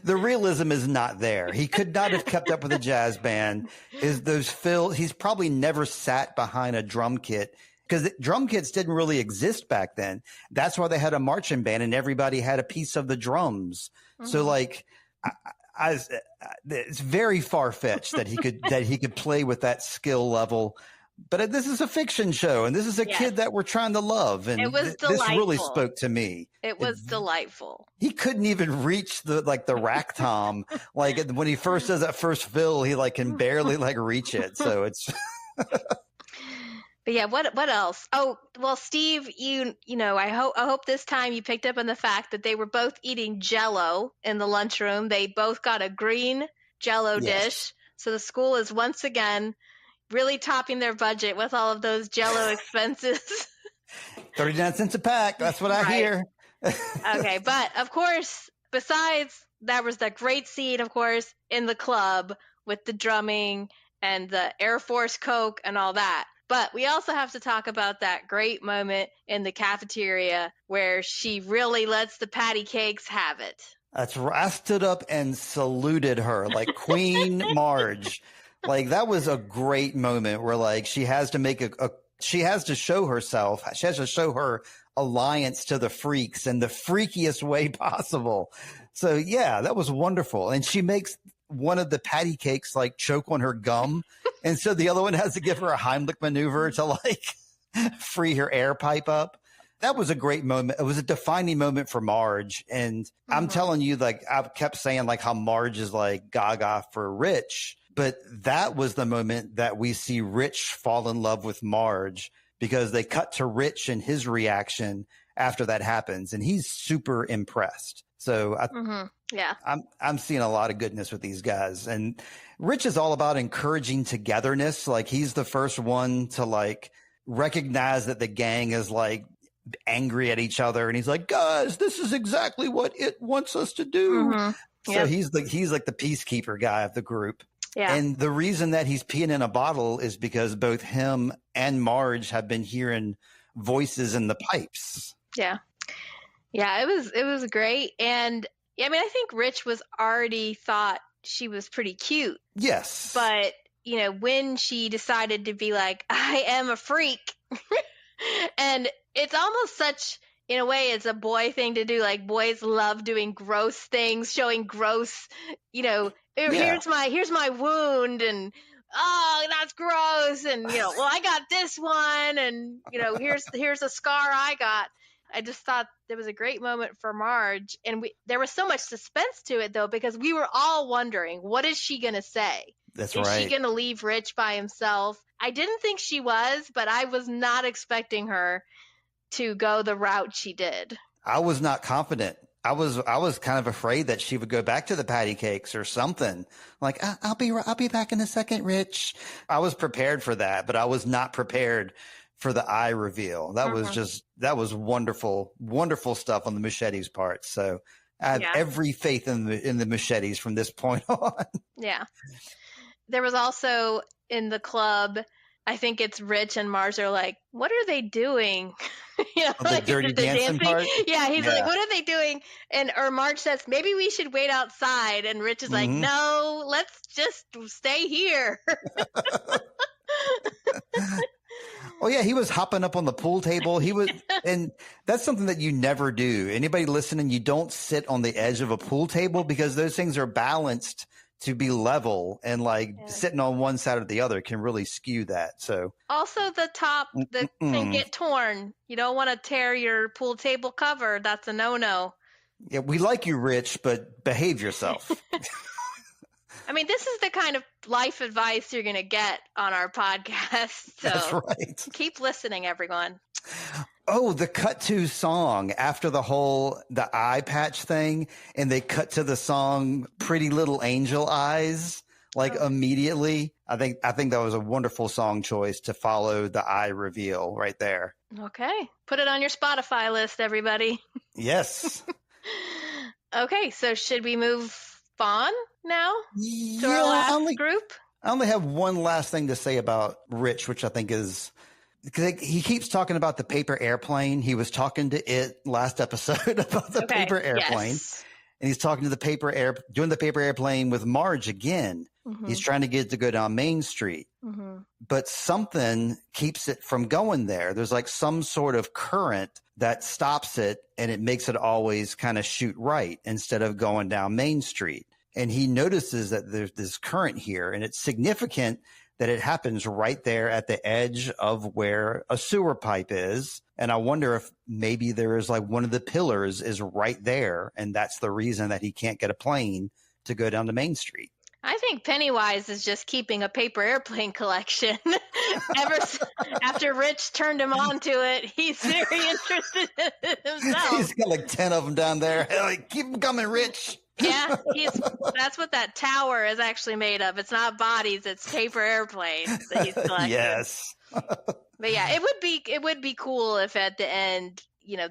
The realism is not there. He could not have kept up with a jazz band. He's probably never sat behind a drum kit, because drum kits didn't really exist back then. That's why they had a marching band and everybody had a piece of the drums. So it's very far-fetched that he could play with that skill level. But this is a fiction show, and this is a kid that we're trying to love, and it was this really spoke to me. It was delightful. He couldn't even reach the rack tom. When he first does that first fill, he can barely reach it. So it's. But yeah, what else? Oh, well, Steve, I hope this time you picked up on the fact that they were both eating Jell-O in the lunchroom. They both got a green Jell-O dish. So the school is once again really topping their budget with all of those Jell-O expenses. 39 cents a pack. That's what I hear. Okay. But of course, besides that was that great scene, of course, in the club with the drumming and the Air Force Coke and all that. But we also have to talk about that great moment in the cafeteria where she really lets the patty cakes have it. That's right. I stood up and saluted her like Queen Marge. That was a great moment where she has to she has to show herself. She has to show her alliance to the freaks in the freakiest way possible. So yeah, that was wonderful. And she makes one of the patty cakes choke on her gum. And so the other one has to give her a Heimlich maneuver to free her air pipe up. That was a great moment. It was a defining moment for Marge. And I'm telling you, I kept saying how Marge is gaga for Rich. But that was the moment that we see Rich fall in love with Marge, because they cut to Rich and his reaction after that happens. And he's super impressed. So I'm seeing a lot of goodness with these guys. And Rich is all about encouraging togetherness. He's the first one to recognize that the gang is angry at each other. And he's like, guys, this is exactly what it wants us to do. So he's the peacekeeper guy of the group. Yeah. And the reason that he's peeing in a bottle is because both him and Marge have been hearing voices in the pipes. Yeah. Yeah, it was great. And I mean, I think Rich was already thought she was pretty cute. Yes. But, when she decided to be like, I am a freak. And it's almost such, in a way, it's a boy thing to do. Like, boys love doing gross things, showing gross, here's my wound, and oh, that's gross, and well, I got this one, and here's a scar I got. I just thought there was a great moment for Marge, and there was so much suspense to it though, because we were all wondering, what is she gonna say? That's right. Is right. she gonna leave Rich by himself? I didn't think she was, but I was not expecting her to go the route she did. I was not confident. I was kind of afraid that she would go back to the patty cakes or something. Like, I'll be back in a second, Rich. I was prepared for that, but I was not prepared for the eye reveal. That was wonderful, wonderful stuff on the Muschiettis' part. So I have every faith in the Muschiettis from this point on. Yeah. There was also in the club, I think it's Rich and Marge are like, what are they doing? The dirty dancing part? Yeah, he's like, what are they doing? Or Marge says, maybe we should wait outside. And Rich is like, no, let's just stay here. Oh yeah, he was hopping up on the pool table. And that's something that you never do. Anybody listening, you don't sit on the edge of a pool table because those things are balanced to be level, and sitting on one side or the other can really skew that. So also the top that can get torn. You don't want to tear your pool table cover. That's a no-no. Yeah, we like you, Rich, but behave yourself. I mean, this is the kind of life advice you're going to get on our podcast. So that's right. Keep listening, everyone. Oh, the cut to song after the eye patch thing, and they cut to the song Pretty Little Angel Eyes immediately. I think that was a wonderful song choice to follow the eye reveal right there. Okay. Put it on your Spotify list, everybody. Yes. Okay, so should we move on now to our last group? I only have one last thing to say about Rich, which I think is because he keeps talking about the paper airplane. He was talking to it last episode about the paper airplane. Yes. And he's talking to doing the paper airplane with Marge again. Mm-hmm. He's trying to get it to go down Main Street. Mm-hmm. But something keeps it from going there. There's some sort of current that stops it, and it makes it always kind of shoot right instead of going down Main Street. And he notices that there's this current here, and it's significant that it happens right there at the edge of where a sewer pipe is. And I wonder if maybe there is one of the pillars is right there, and that's the reason that he can't get a plane to go down to Main Street. I think Pennywise is just keeping a paper airplane collection. After Rich turned him on to it, he's very interested in it himself. He's got 10 of them down there. Keep them coming, Rich. Yeah, that's what that tower is actually made of. It's not bodies, it's paper airplanes that he's collecting. Yes. But yeah, it would be cool if at the end,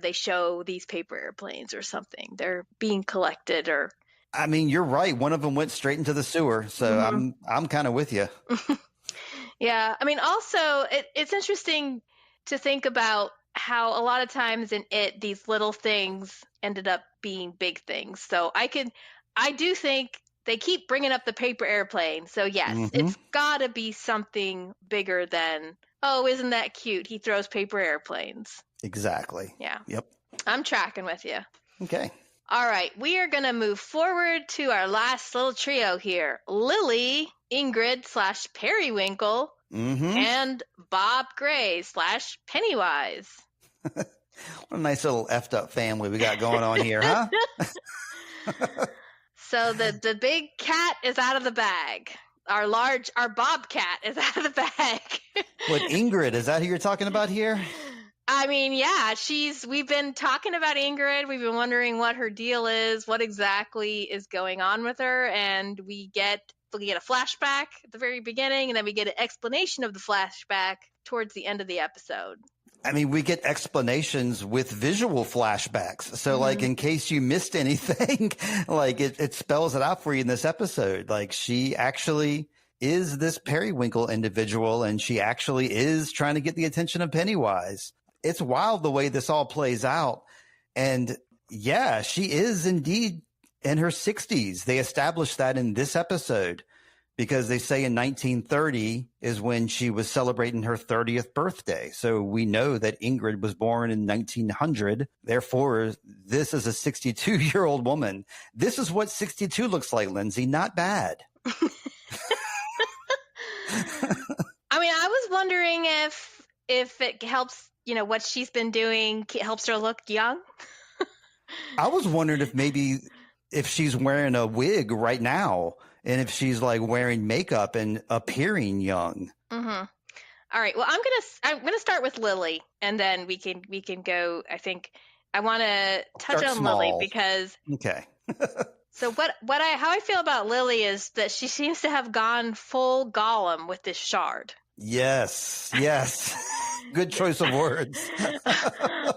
they show these paper airplanes or something. They're being collected or I mean, you're right. One of them went straight into the sewer. So I'm kind of with you. Yeah. I mean, also it's interesting to think about how a lot of times in these little things ended up being big things. So I do think they keep bringing up the paper airplane. So yes, it's gotta be something bigger than, oh, isn't that cute? He throws paper airplanes. Exactly. Yeah. Yep. I'm tracking with you. Okay. All right, we are going to move forward to our last little trio here. Lilly, Ingrid / Periwinkle, and Bob Gray / Pennywise. What a nice little effed up family we got going on here, huh? So the big cat is out of the bag. Our bobcat is out of the bag. What, Ingrid, is that who you're talking about here? I mean, yeah, we've been talking about Ingrid. We've been wondering what her deal is, what exactly is going on with her. And we get a flashback at the very beginning, and then we get an explanation of the flashback towards the end of the episode. I mean, we get explanations with visual flashbacks. So in case you missed anything, it spells it out for you in this episode. She actually is this Periwinkle individual, and she actually is trying to get the attention of Pennywise. It's wild the way this all plays out. And yeah, she is indeed in her 60s. They established that in this episode because they say in 1930 is when she was celebrating her 30th birthday. So we know that Ingrid was born in 1900. Therefore, this is a 62-year-old woman. This is what 62 looks like, Lindsay. Not bad. I mean, I was wondering if it helps, what she's been doing helps her look young. I was wondering if maybe if she's wearing a wig right now and if she's like wearing makeup and appearing young. Mm-hmm. All right. Well, I'm gonna start with Lilly, and then we can go. I think I want to touch on small. Lilly because okay. So how I feel about Lilly is that she seems to have gone full Gollum with this shard. Yes. Good choice of words.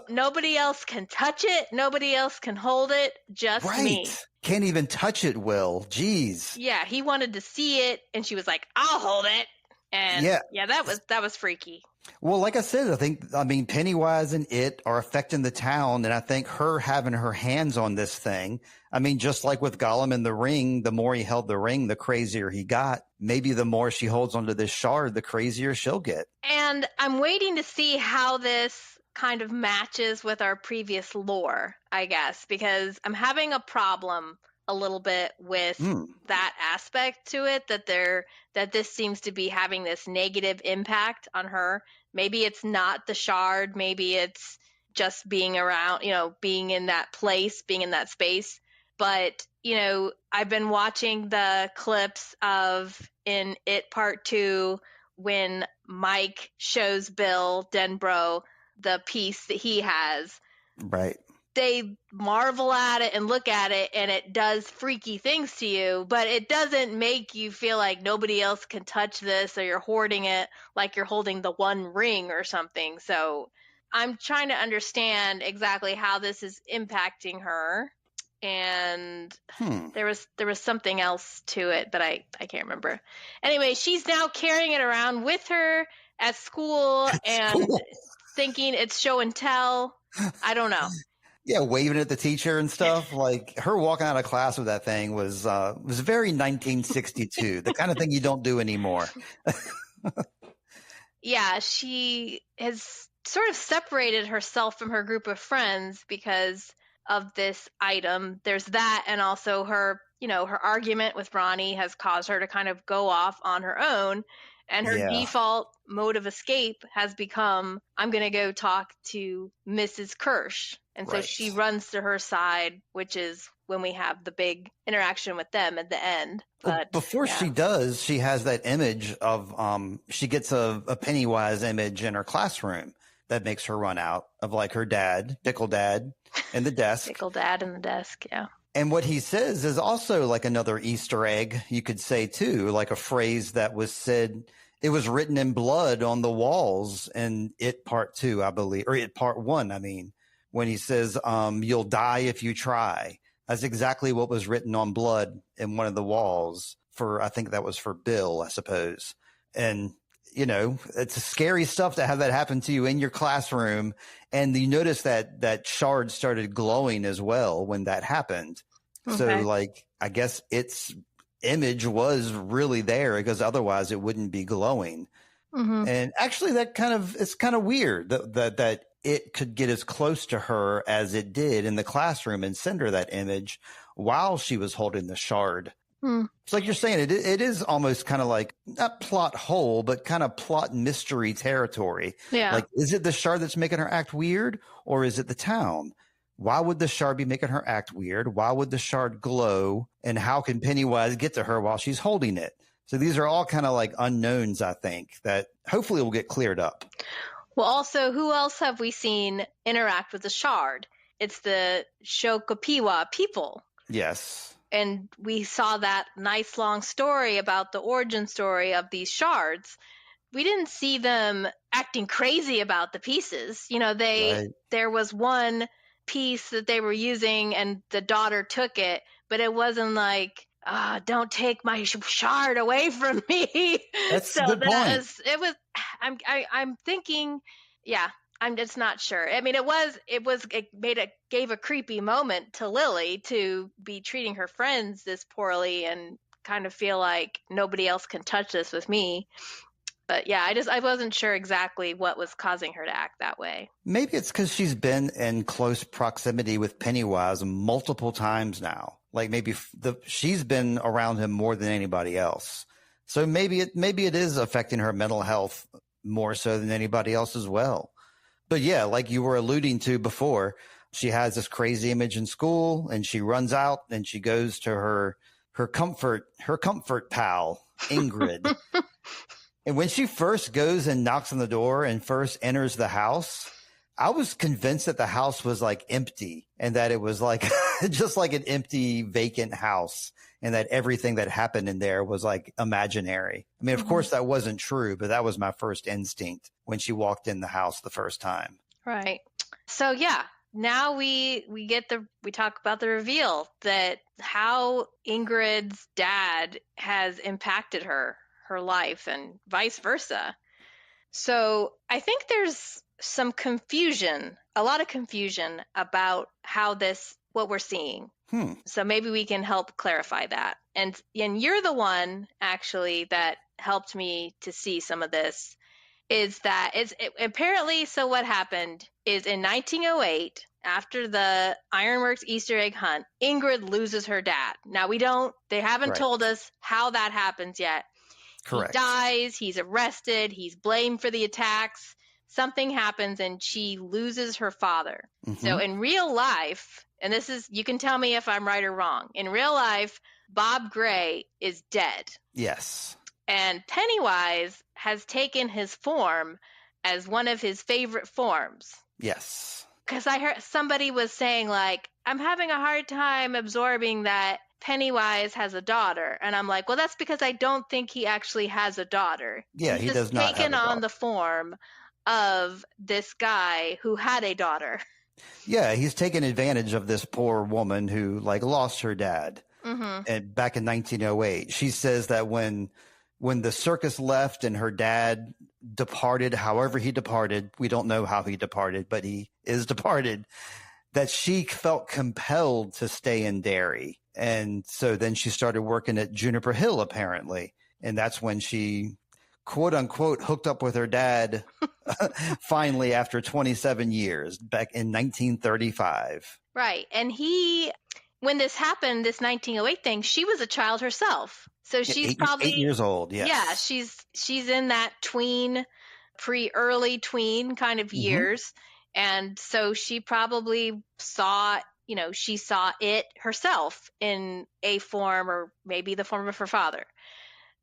Nobody else can touch it. Nobody else can hold it. Just me. Can't even touch it, Will. Jeez. Yeah, he wanted to see it, and she was like, "I'll hold it." And yeah, that was freaky. Well, like I said, I mean, Pennywise and it are affecting the town, and I think her having her hands on this thing, I mean, just like with Gollum in the ring, the more he held the ring, the crazier he got. Maybe the more she holds onto this shard, the crazier she'll get. And I'm waiting to see how this kind of matches with our previous lore, I guess, because I'm having a problem a little bit with that aspect to it, that this seems to be having this negative impact on her. Maybe it's not the shard, maybe it's just being around, being in that place, being in that space. But, I've been watching the clips of in It Part 2 when Mike shows Bill Denbrough the piece that he has. Right. They marvel at it and look at it, and it does freaky things to you, but it doesn't make you feel like nobody else can touch this, or you're hoarding it like you're holding the One Ring or something. So I'm trying to understand exactly how this is impacting her. And there was something else to it, but I can't remember. Anyway, she's now carrying it around with her at school and thinking it's show and tell. I don't know. Yeah, waving at the teacher and stuff. Like her walking out of class with that thing was very 1962, the kind of thing you don't do anymore. Yeah, she has sort of separated herself from her group of friends because of this item. There's that, and also her, her argument with Ronnie has caused her to kind of go off on her own. And her default mode of escape has become, I'm going to go talk to Mrs. Kersh. And so she runs to her side, which is when we have the big interaction with them at the end. But before she does, she has that image of, she gets a Pennywise image in her classroom that makes her run out of like her dad, Pickle Dad, in the desk. Pickle Dad in the desk, yeah. And what he says is also like another Easter egg, you could say too, like a phrase that was said, it was written in blood on the walls in It Part 2, I believe, or It Part 1, I mean, when he says, you'll die if you try. That's exactly what was written on blood in one of the walls I think that was for Bill, I suppose. And, it's scary stuff to have that happen to you in your classroom. And you notice that shard started glowing as well when that happened. Okay. So I guess its image was really there because otherwise it wouldn't be glowing. Mm-hmm. And actually it's kind of weird that it could get as close to her as it did in the classroom and send her that image while she was holding the shard. It's like you're saying, it is almost kind of like not plot hole, but kind of plot mystery territory. Yeah. Like, is it the shard that's making her act weird, or is it the town? Why would the shard be making her act weird? Why would the shard glow? And how can Pennywise get to her while she's holding it? So these are all kind of like unknowns, I think, that hopefully will get cleared up. Well, also, who else have we seen interact with the shard? It's the Shokopiwa people. Yes. And we saw that nice long story about the origin story of these shards. We didn't see them acting crazy about the pieces. There was one piece that they were using and the daughter took it, but it wasn't like, don't take my shard away from me. That's So a good point. I'm thinking, yeah, I'm just not sure. I mean, it gave a creepy moment to Lilly to be treating her friends this poorly and kind of feel like nobody else can touch this with me. But yeah, I wasn't sure exactly what was causing her to act that way. Maybe it's because she's been in close proximity with Pennywise multiple times now. Like maybe she's been around him more than anybody else. So maybe it is affecting her mental health more so than anybody else as well. But yeah, like you were alluding to before, she has this crazy image in school and she runs out and she goes to her comfort pal, Ingrid. And when she first goes and knocks on the door and first enters the house, I was convinced that the house was like empty and that it was like just like an empty, vacant house and that everything that happened in there was like imaginary. I mean, of course, that wasn't true, but that was my first instinct when she walked in the house the first time. Right. So, yeah, now we talk about the reveal that how Ingrid's dad has impacted her life and vice versa. So I think there's some confusion, a lot of confusion about what we're seeing. So maybe we can help clarify that. And you're the one actually that helped me to see some of this apparently, so what happened is in 1908, after the Ironworks Easter egg hunt, Ingrid loses her dad. Now they haven't told us how that happens yet. Correct. He dies, he's arrested, he's blamed for the attacks. Something happens and she loses her father. So in real life, and you can tell me if I'm right or wrong. In real life, Bob Gray is dead. Yes. And Pennywise has taken his form as one of his favorite forms. Yes. Because I heard somebody was saying, like, I'm having a hard time absorbing that Pennywise has a daughter. And I'm like, well, that's because I don't think he actually has a daughter. Yeah, he does not have a daughter. He's taken on the form of this guy who had a daughter. Yeah, he's taken advantage of this poor woman who, like, lost her dad. And back in 1908. She says that when the circus left and her dad departed, however he departed, we don't know how he departed, but he is departed, that she felt compelled to stay in Derry. And so then she started working at Juniper Hill, apparently. And that's when she, quote unquote, hooked up with her dad finally after 27 years back in 1935. Right. And when this happened, this 1908 thing, she was a child herself. So she's probably 8 years old. Yes. Yeah, she's in that early tween kind of years. And so she probably saw it herself in a form or maybe the form of her father.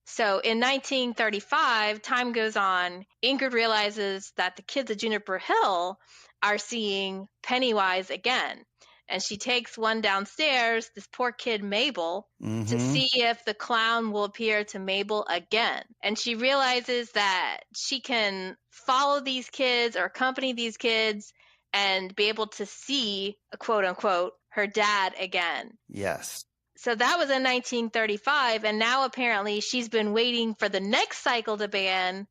So in 1935, time goes on. Ingrid realizes that the kids at Juniper Hill are seeing Pennywise again. And she takes one downstairs, this poor kid Mabel, to see if the clown will appear to Mabel again. And she realizes that she can follow these kids or accompany these kids and be able to see, quote unquote, her dad again. Yes. So that was in 1935. And now apparently she's been waiting for the next cycle to begin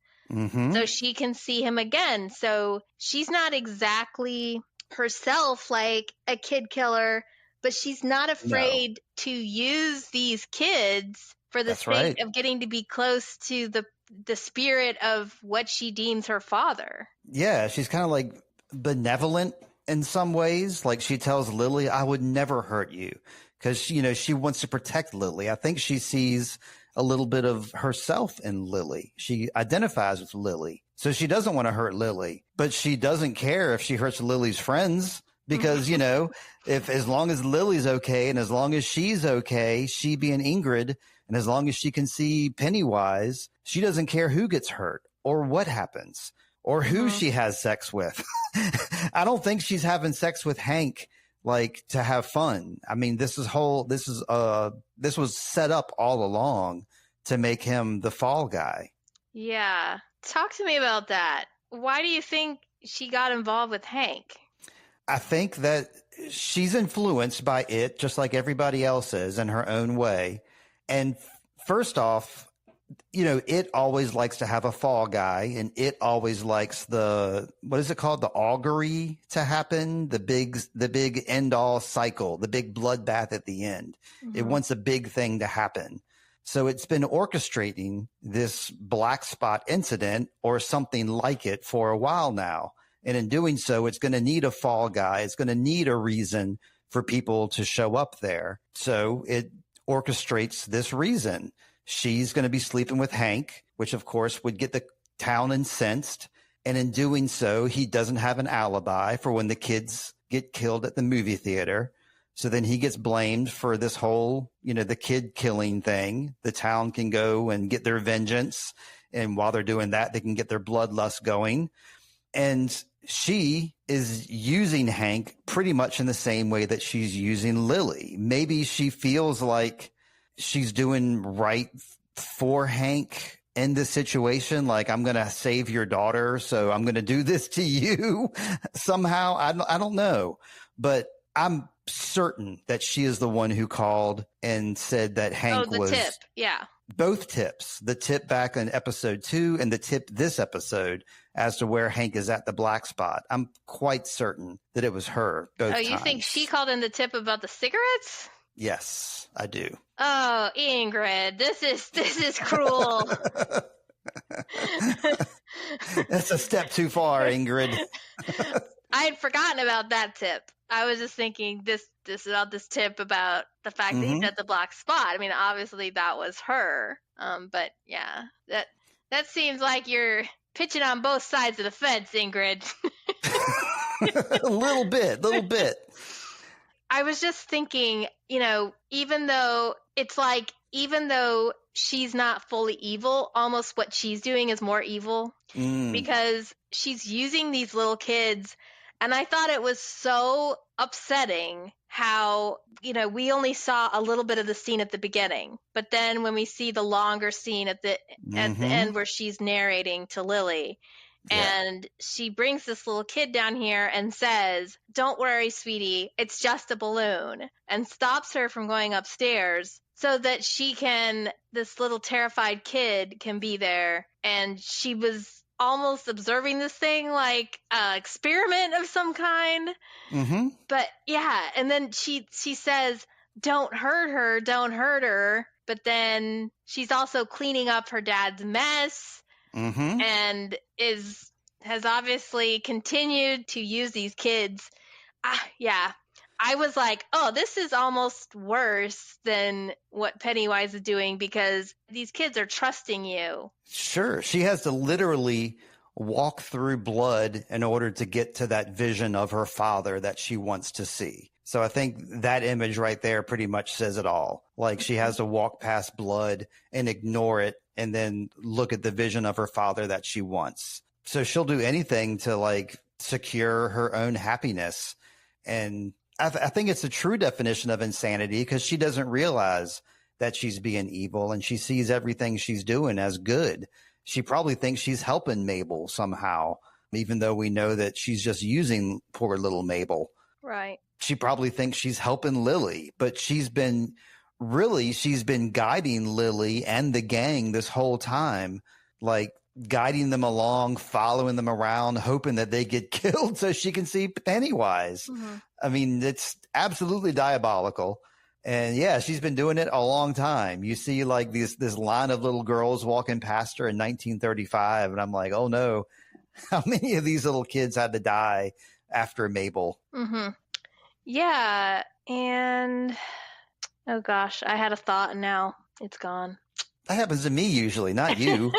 so she can see him again. So she's not exactly herself like a kid killer, but she's not afraid to use these kids for the sake of getting to be close to the spirit of what she deems her father. Yeah, she's kind of like benevolent in some ways. Like she tells Lilly, I would never hurt you, because she wants to protect Lilly. I think she sees a little bit of herself in Lilly. She identifies with Lilly. So she doesn't want to hurt Lilly, but she doesn't care if she hurts Lily's friends because, if as long as Lily's okay and as long as she's okay, she being Ingrid, and as long as she can see Pennywise, she doesn't care who gets hurt or what happens or who she has sex with. I don't think she's having sex with Hank like to have fun. I mean, this was set up all along to make him the fall guy. Yeah. Talk to me about that. Why do you think she got involved with Hank? I think that she's influenced by it, just like everybody else is in her own way. And first off, it always likes to have a fall guy, and it always likes what is it called? The augury to happen, the big end all cycle, the big bloodbath at the end. Mm-hmm. It wants a big thing to happen. So it's been orchestrating this black spot incident or something like it for a while now. And in doing so, it's going to need a fall guy. It's going to need a reason for people to show up there. So it orchestrates this reason. She's going to be sleeping with Hank, which of course would get the town incensed. And in doing so, he doesn't have an alibi for when the kids get killed at the movie theater. So then he gets blamed for this whole, the kid killing thing. The town can go and get their vengeance. And while they're doing that, they can get their bloodlust going. And she is using Hank pretty much in the same way that she's using Lilly. Maybe she feels like she's doing right for Hank in this situation. Like, I'm going to save your daughter, so I'm going to do this to you somehow. I don't know, but I'm certain that she is the one who called and said that Hank was the tip. Yeah. Both tips, the tip back in episode 2 and the tip this episode as to where Hank is at the black spot. I'm quite certain that it was her both times. You think she called in the tip about the cigarettes? Yes, I do. Oh, Ingrid, this is cruel. That's a step too far, Ingrid. I had forgotten about that tip. I was just thinking this about this tip about the fact that he's at the black spot. I mean, obviously that was her. But yeah, that seems like you're pitching on both sides of the fence, Ingrid. A little bit. I was just thinking, even though she's not fully evil, almost what she's doing is more evil because she's using these little kids. And I thought it was so upsetting how, we only saw a little bit of the scene at the beginning. But then when we see the longer scene at the end where she's narrating to Lilly, and she brings this little kid down here and says, "Don't worry, sweetie, it's just a balloon," and stops her from going upstairs so that this little terrified kid can be there. And she was almost observing this thing like an experiment of some kind. Mm-hmm. But yeah, and then she says, don't hurt her. But then she's also cleaning up her dad's mess. Mm-hmm. And has obviously continued to use these kids. I was like, oh, this is almost worse than what Pennywise is doing because these kids are trusting you. Sure. She has to literally walk through blood in order to get to that vision of her father that she wants to see. So I think that image right there pretty much says it all. Like, she has to walk past blood and ignore it and then look at the vision of her father that she wants. So she'll do anything to secure her own happiness. And I think it's a true definition of insanity because she doesn't realize that she's being evil and she sees everything she's doing as good. She probably thinks she's helping Mabel somehow, even though we know that she's just using poor little Mabel. Right. She probably thinks she's helping Lilly, but she's been guiding Lilly and the gang this whole time, guiding them along, following them around, hoping that they get killed so she can see Pennywise. Mm-hmm. I mean, it's absolutely diabolical. And yeah, she's been doing it a long time. You see this line of little girls walking past her in 1935. And I'm like, oh no, how many of these little kids had to die after Mabel? Mm-hmm. Yeah. And oh gosh, I had a thought and now it's gone. That happens to me usually, not you.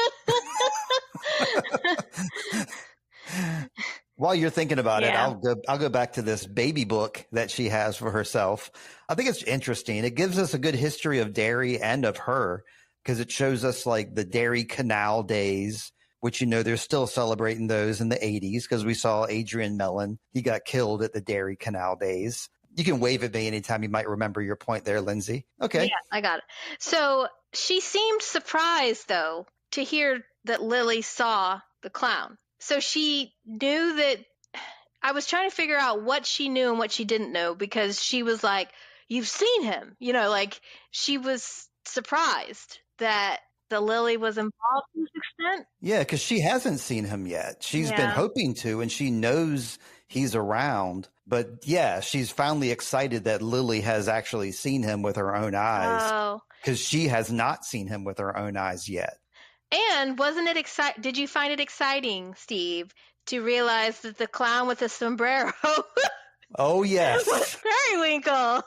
While you're thinking about it, I'll go back to this baby book that she has for herself. I think it's interesting. It gives us a good history of Derry and of her because it shows us the Derry Canal days, which, they're still celebrating those in the 80s because we saw Adrian Mellon. He got killed at the Derry Canal days. You can wave at me anytime you might remember your point there, Lindsay. Okay. Yeah, I got it. So she seemed surprised, though, to hear that Lilly saw the clown. So she knew that I was trying to figure out what she knew and what she didn't know because she was like, you've seen him, she was surprised that the Lilly was involved to this extent. Yeah, because she hasn't seen him yet. She's been hoping to, and she knows he's around. But yeah, she's finally excited that Lilly has actually seen him with her own eyes, because she has not seen him with her own eyes yet. And wasn't it exciting? Did you find it exciting, Steve, to realize that the clown with the sombrero oh, yes, was Periwinkle?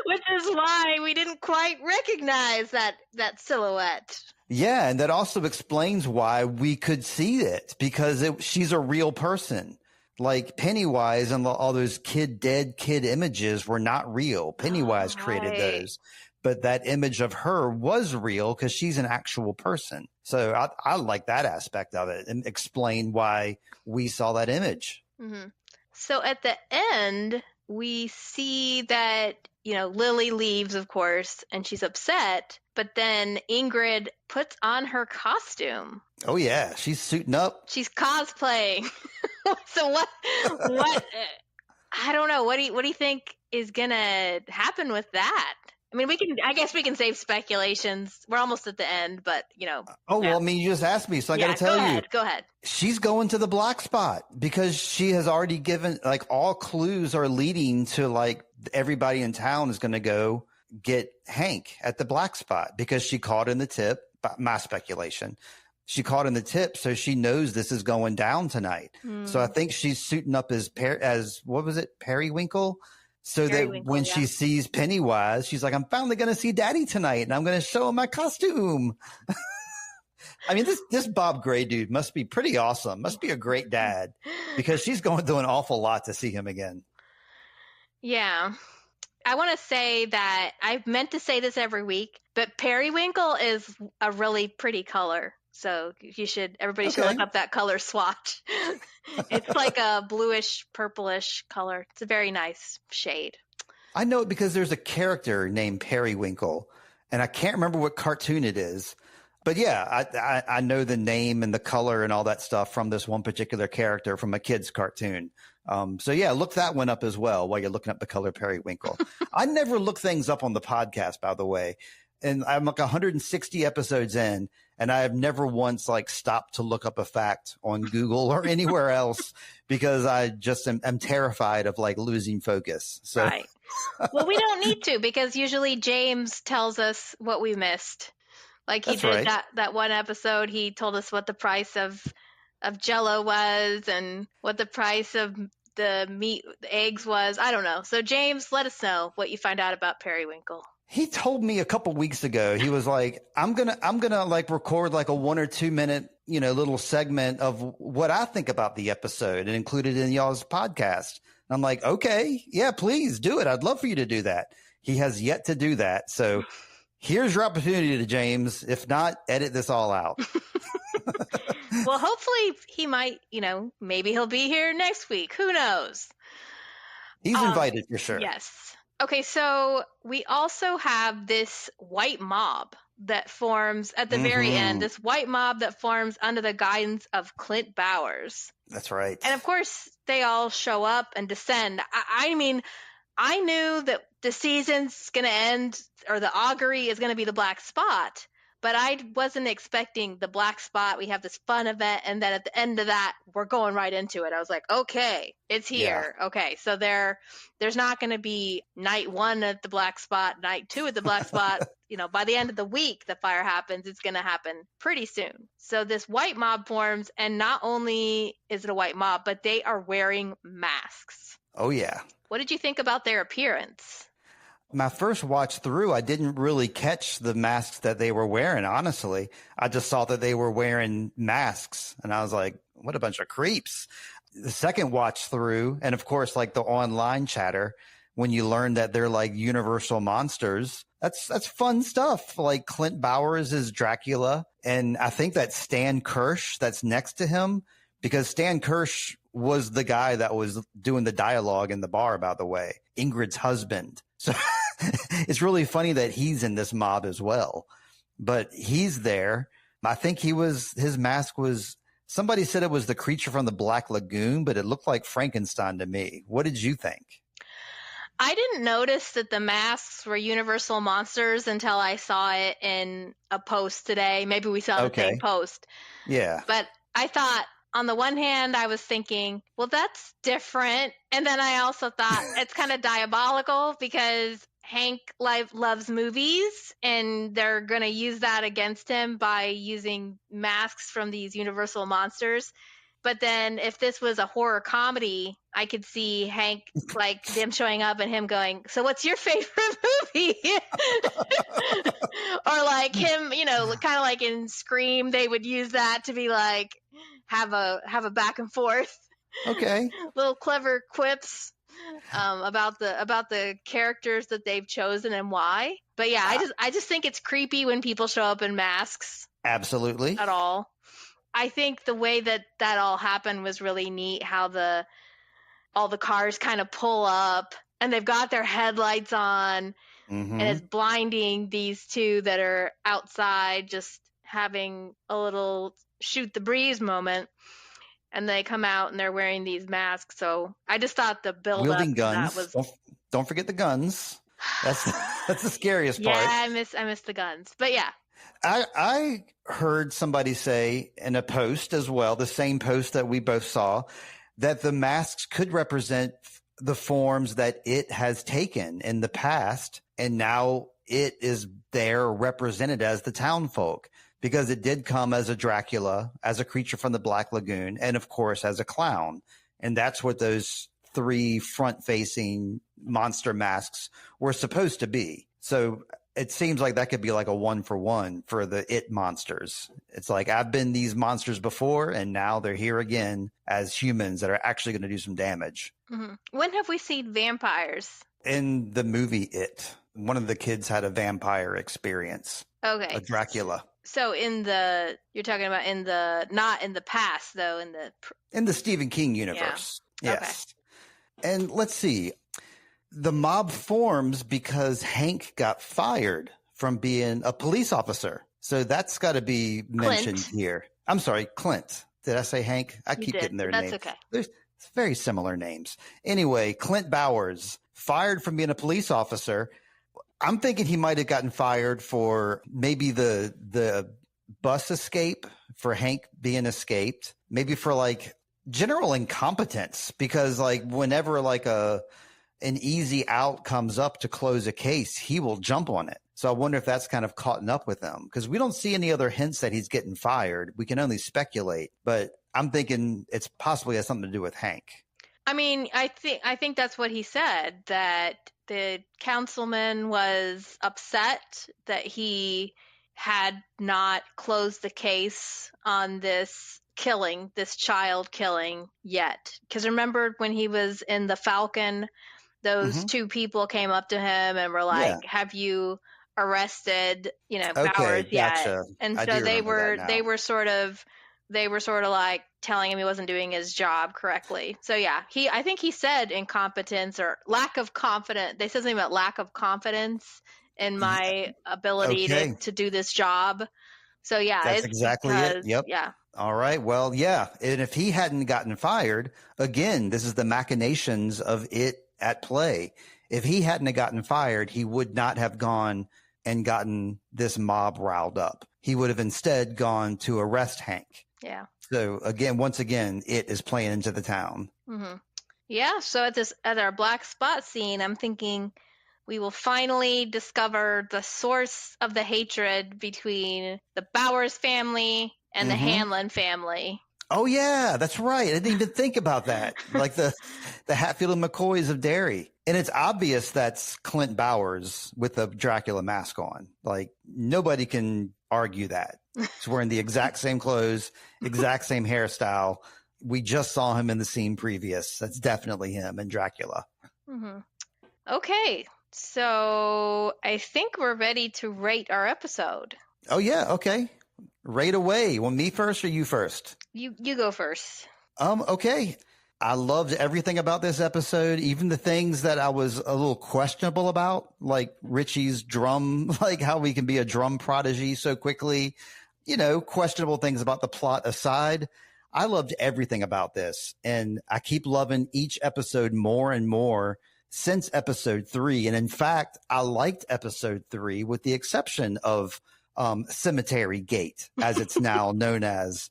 Which is why we didn't quite recognize that silhouette. Yeah, and that also explains why we could see it, because she's a real person. Like Pennywise and all those dead kid images were not real. Pennywise created those. But that image of her was real because she's an actual person. So I like that aspect of it and explain why we saw that image. Mm-hmm. So at the end, we see that, Lilly leaves, of course, and she's upset. But then Ingrid puts on her costume. Oh, yeah. She's suiting up. She's cosplaying. So what, I don't know. What do you think is going to happen with that? I mean, I guess we can save speculations. We're almost at the end, but, well, I mean, you just asked me, so I got to tell you. Go ahead. She's going to the black spot because she has already given, all clues are leading to, everybody in town is going to go get Hank at the black spot because she caught in the tip, my speculation. She caught in the tip, so she knows this is going down tonight. So I think she's suiting up as what was it, Periwinkle? So that when she sees Pennywise, she's like, I'm finally going to see Daddy tonight, and I'm going to show him my costume. I mean, this Bob Gray dude must be pretty awesome. Must be a great dad, because she's going through an awful lot to see him again. Yeah. I want to say that I've meant to say this every week, but Periwinkle is a really pretty color. So everybody should look up that color swatch. It's like a bluish, purplish color. It's a very nice shade. I know it because there's a character named Periwinkle, and I can't remember what cartoon it is. But yeah, I know the name and the color and all that stuff from this one particular character from a kid's cartoon. So yeah, look that one up as well while you're looking up the color Periwinkle. I never look things up on the podcast, by the way. And I'm 160 episodes in, and I have never once stopped to look up a fact on Google or anywhere else because I just am terrified of losing focus. So. Right. Well, we don't need to, because usually James tells us what we missed. He That's did right. that one episode. He told us what the price of Jell-O was and what the price of the eggs was. I don't know. So James, let us know what you find out about Periwinkle. He told me a couple weeks ago, he was like, I'm going to record a 1 or 2 minute, little segment of what I think about the episode and include it in y'all's podcast. And I'm like, okay, yeah, please do it. I'd love for you to do that. He has yet to do that. So here's your opportunity to James. If not, edit this all out. Well, hopefully he might, maybe he'll be here next week. Who knows? He's invited for sure. Yes. Okay, so we also have this white mob that forms at the very end, this white mob that forms under the guidance of Clint Bowers. That's right. And of course, they all show up and descend. I mean, I knew that the season's going to end, or the augury is going to be the black spot, but I wasn't expecting the black spot. We have this fun event, and then at the end of that, we're going right into it. I was like, okay, it's here. Yeah. Okay, so there's not going to be night 1 at the black spot, night 2 at the black spot. By the end of the week, the fire happens. It's going to happen pretty soon. So this white mob forms, and not only is it a white mob, but they are wearing masks. Oh, yeah. What did you think about their appearance? My first watch through, I didn't really catch the masks that they were wearing, honestly. I just saw that they were wearing masks, and I was like, what a bunch of creeps. The second watch through, and of course, the online chatter, when you learn that they're universal monsters, that's fun stuff. Clint Bowers is Dracula, and I think that Stan Kersh that's next to him, because Stan Kersh was the guy that was doing the dialogue in the bar, by the way, Ingrid's husband. So it's really funny that he's in this mob as well, but he's there. I think his mask was, somebody said it was the creature from the Black Lagoon, but it looked like Frankenstein to me. What did you think? I didn't notice that the masks were universal monsters until I saw it in a post today. Maybe we saw the same post. Yeah. But I thought, on the one hand, I was thinking, well, that's different. And then I also thought it's kind of diabolical because Hank loves movies and they're going to use that against him by using masks from these universal monsters. But then if this was a horror comedy, I could see Hank, like them showing up and him going, so what's your favorite movie? Or like him, you know, kind of like in Scream, they would use that to be like, have a back and forth. Okay. Little clever quips about the characters that they've chosen and why. But yeah, I just think it's creepy when people show up in masks. Absolutely. At all. I think the way that all happened was really neat, how all the cars kind of pull up and they've got their headlights on and it's blinding these two that are outside just having a little shoot the breeze moment. And they come out and they're wearing these masks. So I just thought the build wielding up guns. That was... Don't forget the guns. That's the scariest part. Yeah, I miss the guns. But yeah. I heard somebody say in a post as well, the same post that we both saw, that the masks could represent the forms that it has taken in the past. And now it is there represented as the town folk, because it did come as a Dracula, as a creature from the Black Lagoon, and of course as a clown. And that's what those 3 front-facing monster masks were supposed to be. So it seems like that could be like a 1-for-1 for the It monsters. It's like, I've been these monsters before, and now they're here again as humans that are actually going to do some damage. Mm-hmm. When have we seen vampires? In the movie It, one of the kids had a vampire experience. Okay. A Dracula. So you're talking about not in the past though, in the Stephen King universe. Yeah. Yes. Okay. And let's see. The mob forms because Hank got fired from being a police officer. So that's got to be mentioned here. I'm sorry, Clint. Did I say Hank? I keep getting their names. That's okay. There's very similar names. Anyway, Clint Bowers, fired from being a police officer. I'm thinking he might have gotten fired for maybe the bus escape, for Hank being escaped, maybe for like general incompetence, because like whenever like an easy out comes up to close a case, he will jump on it. So I wonder if that's kind of caught up with him, because we don't see any other hints that he's getting fired. We can only speculate, but I'm thinking it's possibly has something to do with Hank. I mean, I think that's what he said, that the councilman was upset that he had not closed the case on this child killing yet. Because remember when he was in the Falcon, those 2 people came up to him and were like, have you arrested, Bowers yet? Gotcha. And so they were sort of like telling him he wasn't doing his job correctly. So yeah, I think he said incompetence or lack of confidence. They said something about lack of confidence in my ability to do this job. So yeah, that's exactly it. Yep. Yeah. All right. Well, yeah. And if he hadn't gotten fired, again, this is the machinations of it at play. If he hadn't have gotten fired, he would not have gone and gotten this mob riled up. He would have instead gone to arrest Hank. Yeah. So once again, it is playing into the town. Mm-hmm. Yeah. So at our black spot scene, I'm thinking we will finally discover the source of the hatred between the Bowers family and the Hanlon family. Oh yeah, that's right. I didn't even think about that. Like the Hatfield and McCoys of Derry. And it's obvious that's Clint Bowers with the Dracula mask on. Like nobody can argue that. He's wearing the exact same clothes, exact same hairstyle. We just saw him in the scene previous. That's definitely him and Dracula. Mm-hmm. Okay. So I think we're ready to rate our episode. Oh yeah. Okay. Rate away. Well, me first or you first? You go first. Okay. I loved everything about this episode, even the things that I was a little questionable about, like Richie's drum, like how we can be a drum prodigy so quickly, questionable things about the plot aside. I loved everything about this, and I keep loving each episode more and more since episode 3. And in fact, I liked episode 3 with the exception of Cemetery Gate, as it's now known as.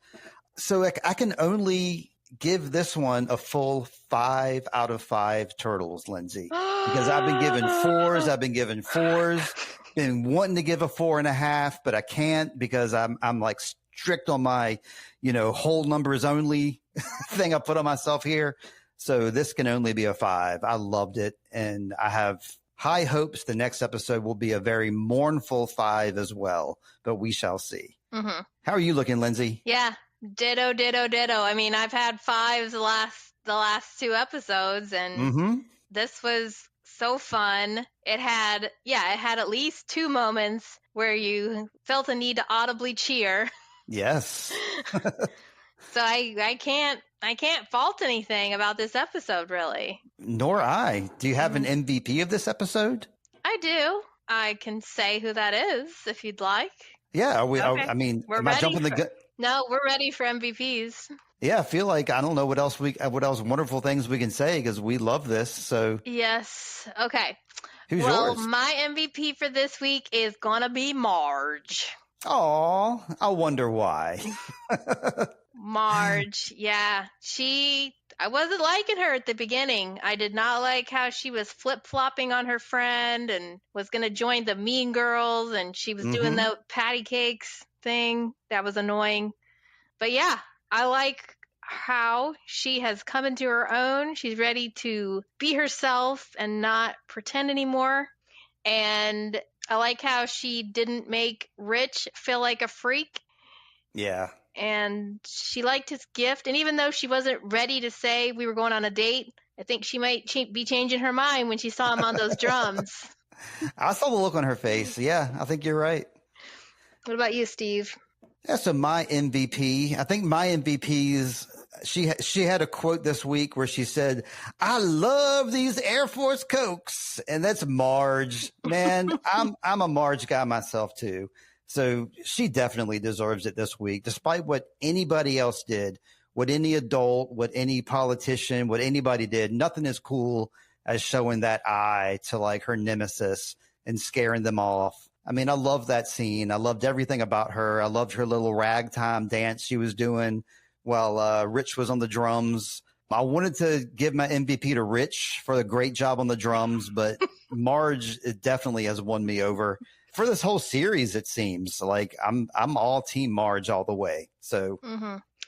So I can only give this one a full 5 out of 5 turtles, Lindsay, because I've been given 4s. I've been given 4s, been wanting to give a 4.5, but I can't because I'm like strict on my, whole numbers only thing I put on myself here. So this can only be a 5. I loved it. And I have high hopes the next episode will be a very mournful 5 as well, but we shall see. Mm-hmm. How are you looking, Lindsay? Yeah. Ditto, ditto, ditto. I mean, I've had 5s the last 2 episodes, and this was so fun. It had at least 2 moments where you felt a need to audibly cheer. Yes. So I can't fault anything about this episode, really. Nor I. Do you have an MVP of this episode? I do. I can say who that is if you'd like. Yeah. Okay. I mean, am I jumping the gun? No, we're ready for MVPs. Yeah, I feel like I don't know what else wonderful things we can say because we love this. So yes, okay. Who's yours? My MVP for this week is gonna be Marge. Oh, I wonder why. Marge, yeah, I wasn't liking her at the beginning. I did not like how she was flip-flopping on her friend and was gonna join the Mean Girls, and she was doing the patty cakes thing. That was annoying. But yeah, I like how she has come into her own. She's ready to be herself and not pretend anymore. And I like how she didn't make Rich feel like a freak. Yeah. And she liked his gift. And even though she wasn't ready to say we were going on a date, I think she might be changing her mind when she saw him on those drums. I saw the look on her face. Yeah, I think you're right. What about you, Steve? Yeah, so my MVP, I think my MVP is she had a quote this week where she said, "I love these Air Force Cokes." And that's Marge. Man, I'm a Marge guy myself too. So she definitely deserves it this week, despite what anybody else did, what any adult, what any politician, what anybody did. Nothing is cool as showing that eye to like her nemesis and scaring them off. I mean, I love that scene. I loved everything about her. I loved her little ragtime dance she was doing while Rich was on the drums. I wanted to give my MVP to Rich for the great job on the drums, but Marge definitely has won me over. For this whole series, it seems like I'm all team Marge all the way. So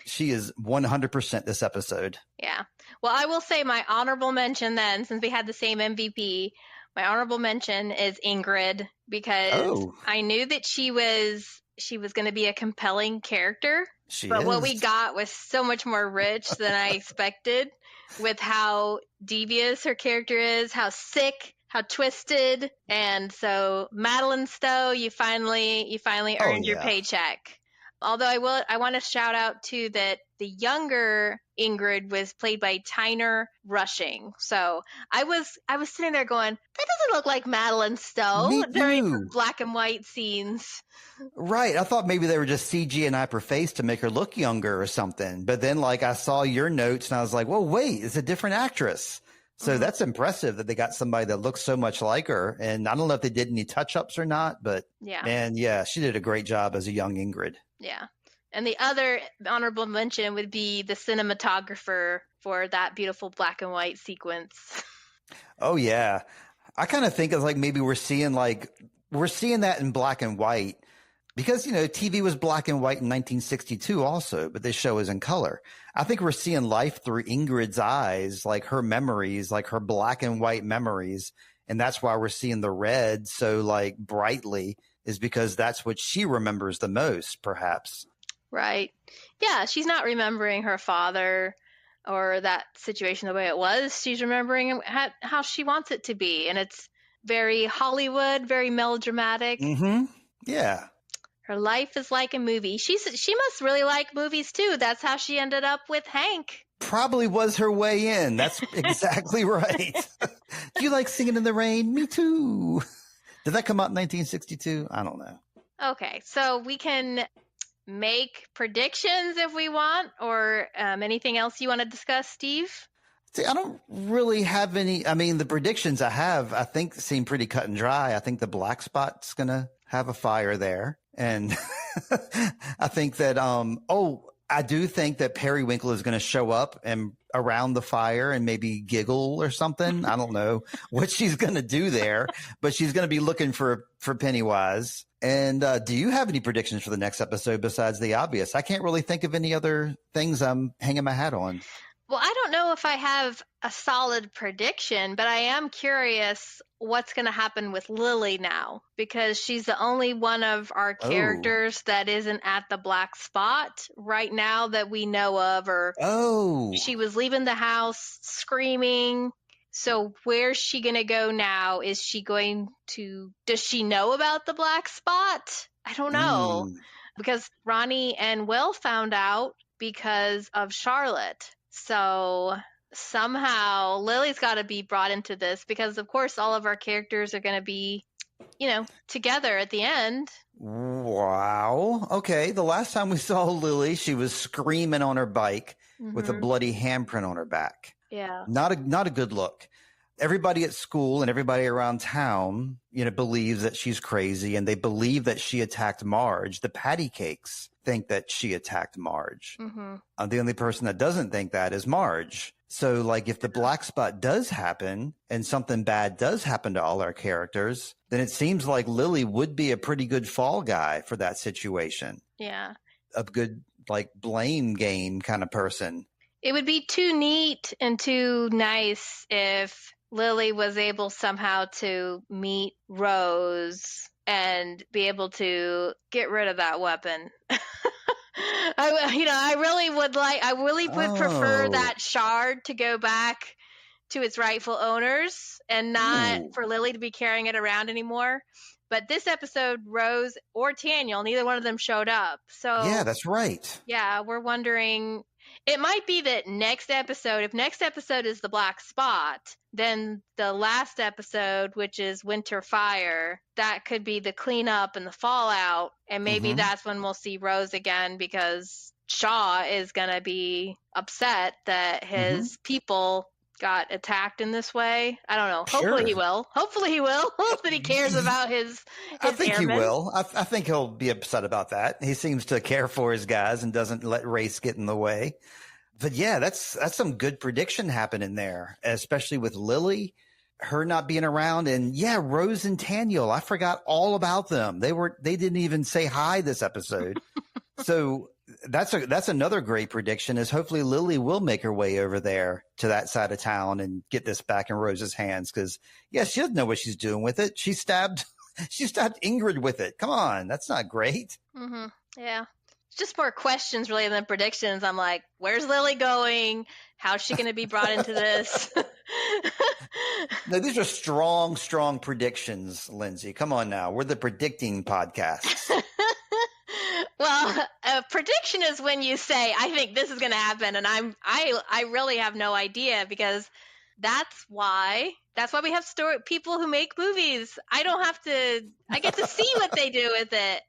she is 100% this episode. Yeah. Well, I will say my honorable mention then, since we had the same MVP, my honorable mention is Ingrid, because I knew that she was going to be a compelling character. But what we got was so much more rich than I expected, with how devious her character is, how sick, how twisted. And so, Madeline Stowe, you finally earned your paycheck. Although I want to shout out too that the younger Ingrid was played by Tyner Rushing. So I was sitting there going, that doesn't look like Madeline Stowe during her black and white scenes. Right. I thought maybe they were just CGI her face to make her look younger or something. But then like I saw your notes and I was like, well, wait, it's a different actress. So that's impressive that they got somebody that looks so much like her. And I don't know if they did any touch-ups or not, but she did a great job as a young Ingrid. Yeah. And the other honorable mention would be the cinematographer for that beautiful black and white sequence. Oh, yeah. I kind of think it's like maybe we're seeing that in black and white because, TV was black and white in 1962 also, but this show is in color. I think we're seeing life through Ingrid's eyes, like her memories, like her black and white memories. And that's why we're seeing the red so like brightly, is because that's what she remembers the most, perhaps. Right. Yeah, she's not remembering her father or that situation the way it was. She's remembering how she wants it to be. And it's very Hollywood, very melodramatic. Mm-hmm. Yeah. Her life is like a movie. She must really like movies, too. That's how she ended up with Hank. Probably was her way in. That's exactly right. Do you like Singing in the Rain? Me too. Did that come out in 1962? I don't know. Okay, so we can make predictions if we want, or anything else you want to discuss, Steve? See, I don't really have any. I mean, the predictions I have, I think, seem pretty cut and dry. I think the black spot's going to have a fire there. And I think that, I do think that Periwinkle is going to show up and around the fire and maybe giggle or something. I don't know what she's going to do there, but she's going to be looking for Pennywise. And do you have any predictions for the next episode besides the obvious? I can't really think of any other things I'm hanging my hat on. Well, I don't know if I have a solid prediction, but I am curious what's going to happen with Lilly now, because she's the only one of our characters that isn't at the black spot right now that we know of, or she was leaving the house screaming. So where's she going to go now? Does she know about the black spot? I don't know, because Ronnie and Will found out because of Charlotte. So somehow Lily's got to be brought into this, because of course all of our characters are going to be, together at the end. Wow. Okay. The last time we saw Lilly, she was screaming on her bike with a bloody handprint on her back. Yeah. Not a good look. Everybody at school and everybody around town, believes that she's crazy, and they believe that she attacked Marge. The patty cakes think that she attacked Marge. The only person that doesn't think that is Marge. So, like, if the black spot does happen and something bad does happen to all our characters, then it seems like Lilly would be a pretty good fall guy for that situation. Yeah. A good, blame game kind of person. It would be too neat and too nice if Lilly was able somehow to meet Rose and be able to get rid of that weapon. I really would prefer that shard to go back to its rightful owners and not for Lilly to be carrying it around anymore. But this episode, Rose or Daniel, neither one of them showed up. So yeah, that's right. Yeah, we're wondering. It might be that next episode, if next episode is the black spot, then the last episode, which is Winter Fire, that could be the cleanup and the fallout. And maybe that's when we'll see Rose again, because Shaw is going to be upset that his people got attacked in this way. I don't know. Hopefully he will. Hope that he cares about his I think airmen. He will. I think he'll be upset about that. He seems to care for his guys and doesn't let race get in the way. But yeah, that's some good prediction happening there, especially with Lilly, her not being around. And yeah, Rose and Daniel, I forgot all about them. They didn't even say hi this episode. So that's another great prediction, is hopefully Lilly will make her way over there to that side of town and get this back in Rose's hands. Cause yeah, she doesn't know what she's doing with it. She stabbed Ingrid with it. Come on. That's not great. Yeah. It's just more questions really than predictions. I'm like, where's Lilly going? How's she going to be brought into this? No, these are strong, strong predictions, Lindsay. Come on now. We're the predicting podcast. Well, a prediction is when you say, I think this is going to happen. And I really have no idea, because that's why we have people who make movies. I get to see what they do with it.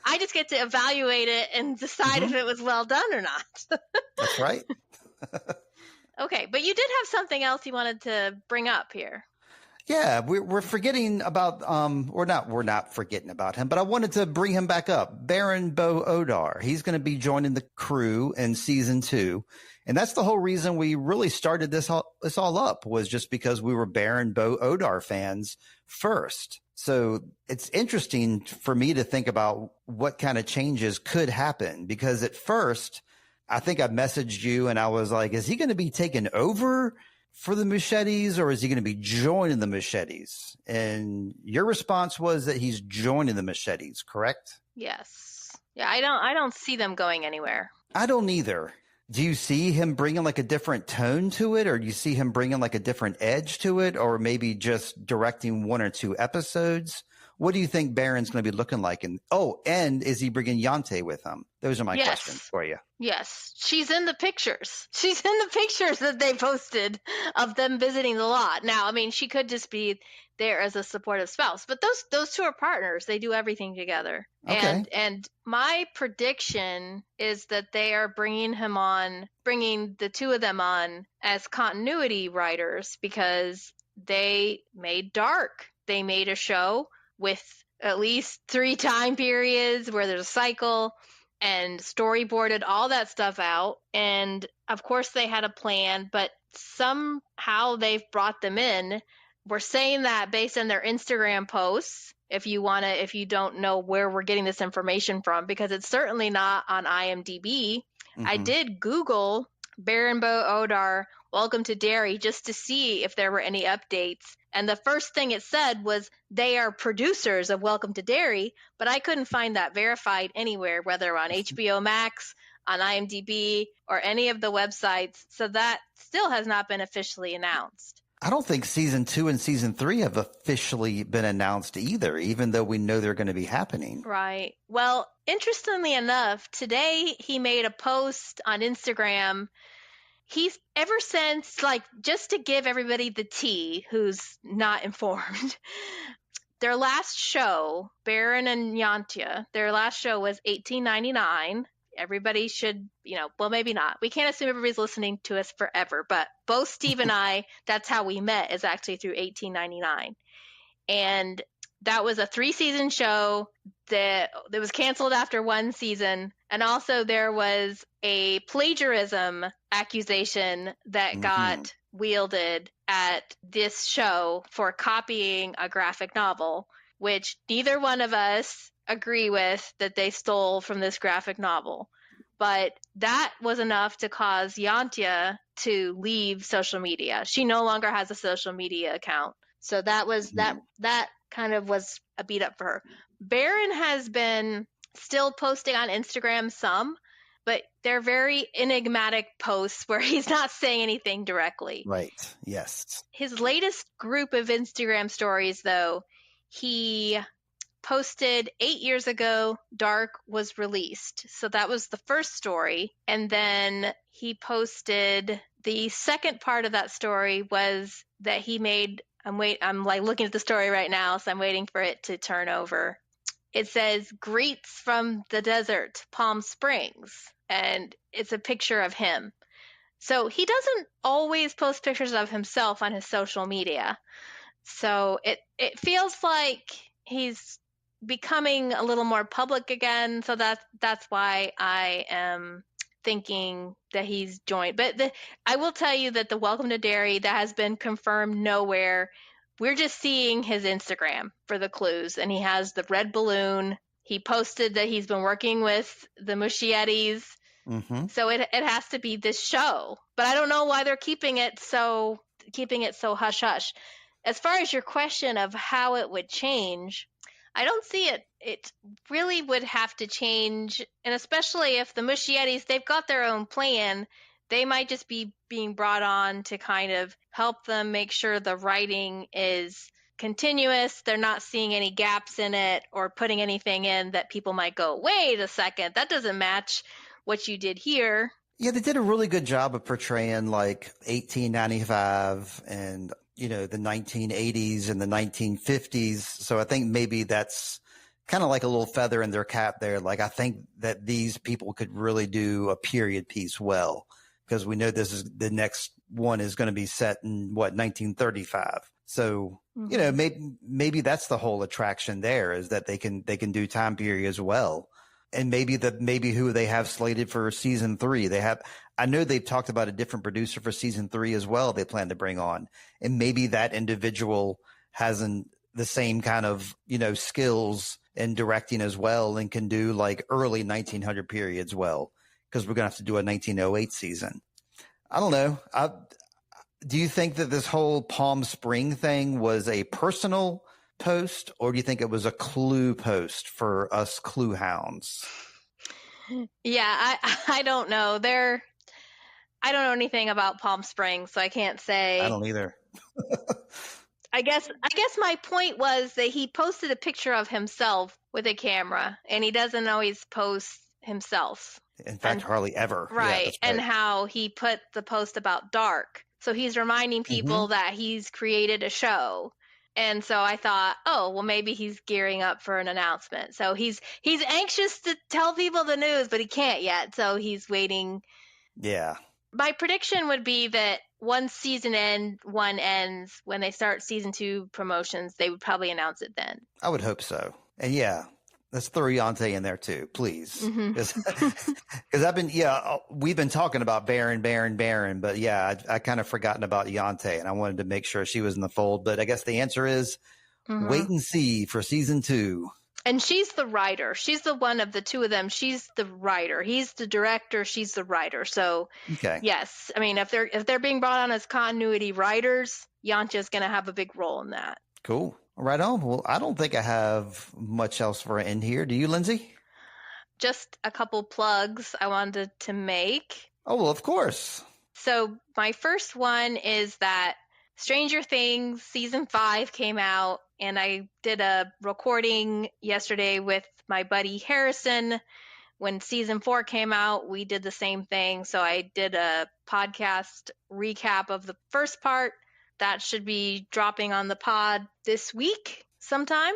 I just get to evaluate it and decide if it was well done or not. That's right. Okay. But you did have something else you wanted to bring up here. Yeah, we're forgetting about we're not forgetting about him, but I wanted to bring him back up. Baron Bo Odar. He's going to be joining the crew in season 2. And that's the whole reason we really started this all up, was just because we were Baron Bo Odar fans first. So it's interesting for me to think about what kind of changes could happen, because at first I think I messaged you and I was like, is he going to be taking over for the Muschiettis, or is he going to be joining the Muschiettis? And your response was that he's joining the Muschiettis, correct? Yes. Yeah, I don't see them going anywhere. I don't either. Do you see him bringing a different tone to it, or do you see him bringing a different edge to it, or maybe just directing 1 or 2 episodes? What do you think Baron's going to be looking like? And is he bringing Yante with him? Those are my questions for you. Yes, she's in the pictures. She's in the pictures that they posted of them visiting the lot. Now, I mean, she could just be there as a supportive spouse, but those two are partners. They do everything together. Okay. And my prediction is that they are bringing the two of them on as continuity writers, because they made Dark. They made a show with at least 3 time periods where there's a cycle, and storyboarded all that stuff out. And of course they had a plan, but somehow they've brought them in. We're saying that based on their Instagram posts, if you don't know where we're getting this information from, because it's certainly not on IMDb. Mm-hmm. I did Google Baron Bo Odar, Welcome to Derry, just to see if there were any updates. And the first thing it said was they are producers of Welcome to Derry, but I couldn't find that verified anywhere, whether on HBO Max, on IMDb, or any of the websites. So that still has not been officially announced. I don't think season 2 and season 3 have officially been announced either, even though we know they're going to be happening. Right. Well, interestingly enough, today he made a post on Instagram. He's ever since, just to give everybody the tea who's not informed, their last show, Baron and Yantia, their last show was 1899. Everybody should, well, maybe not. We can't assume everybody's listening to us forever, but both Steve and I, that's how we met, is actually through 1899. And that was a 3-season show that was canceled after 1 season. And also there was a plagiarism accusation that got wielded at this show for copying a graphic novel, which neither one of us agree with that they stole from this graphic novel. But that was enough to cause Yantia to leave social media. She no longer has a social media account. So that was that kind of was a beat up for her. Baron has been still posting on Instagram some, but they're very enigmatic posts where he's not saying anything directly. Right. Yes. His latest group of Instagram stories, though, he posted 8 years ago, Dark was released. So that was the first story. And then he posted the second part of that story was that he made, I'm looking at the story right now, so I'm waiting for it to turn over. It says, "Greets from the desert, Palm Springs." And it's a picture of him. So he doesn't always post pictures of himself on his social media. So it feels like he's becoming a little more public again. So that's why I am thinking that he's joined. But I will tell you that the Welcome to Derry, that has been confirmed nowhere. We're just seeing his Instagram for the clues, and he has the red balloon. He posted that he's been working with the Muschiettis. Mm-hmm. So it has to be this show, but I don't know why they're keeping it so hush hush. As far as your question of how it would change, I don't see it. It really would have to change, and especially if the Muschiettis, they've got their own plan. They might just be being brought on to kind of help them make sure the writing is continuous. They're not seeing any gaps in it or putting anything in that people might go, wait a second, that doesn't match what you did here. Yeah, they did a really good job of portraying 1895 and, the 1980s and the 1950s. So I think maybe that's kind of like a little feather in their cap there. I think that these people could really do a period piece well, because we know the next one is going to be set in 1935. So, maybe that's the whole attraction there, is that they can do time periods well. And maybe who they have slated for season 3. I know they've talked about a different producer for season 3 as well. They plan to bring on, and maybe that individual hasn't the same kind of, skills in directing as well, and can do early 1900 periods well, because we're going to have to do a 1908 season. I don't know. Do you think that this whole Palm Spring thing was a personal post, or do you think it was a clue post for us clue hounds? Yeah, I don't know. I don't know anything about Palm Springs, so I can't say. I don't either. I guess my point was that he posted a picture of himself with a camera, and he doesn't always post himself. In fact, hardly ever. Right. Yeah, that's right. And how he put the post about Dark. So he's reminding people that he's created a show. And so I thought, oh, well, maybe he's gearing up for an announcement. So he's anxious to tell people the news, but he can't yet. So he's waiting. Yeah. My prediction would be that once season one ends, when they start season 2 promotions, they would probably announce it then. I would hope so. And yeah, let's throw Yonte in there too, please. Because we've been talking about Baron, but yeah, I kind of forgotten about Yonte, and I wanted to make sure she was in the fold. But I guess the answer is wait and see for season 2. And she's the writer. She's the one of the two of them. She's the writer. He's the director. She's the writer. So yes, I mean, if they're being brought on as continuity writers, Yonta's going to have a big role in that. Cool. Right on. Well, I don't think I have much else for an end here. Do you, Lindsay? Just a couple plugs I wanted to make. Oh, well, of course. So my first one is that Stranger Things season 5 came out, and I did a recording yesterday with my buddy Harrison. When season 4 came out, we did the same thing. So I did a podcast recap of the first part. That should be dropping on the pod this week sometime.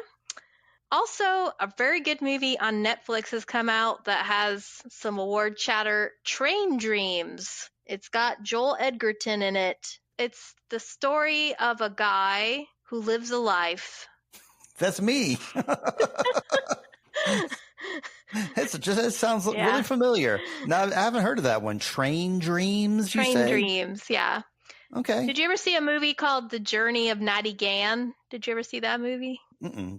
Also, a very good movie on Netflix has come out that has some award chatter, Train Dreams. It's got Joel Edgerton in it. It's the story of a guy who lives a life. That's me. It sounds really familiar. Now, I haven't heard of that one. Train Dreams, you say? Train Dreams, yeah. Okay. Did you ever see a movie called The Journey of Natty Gann? Did you ever see that movie?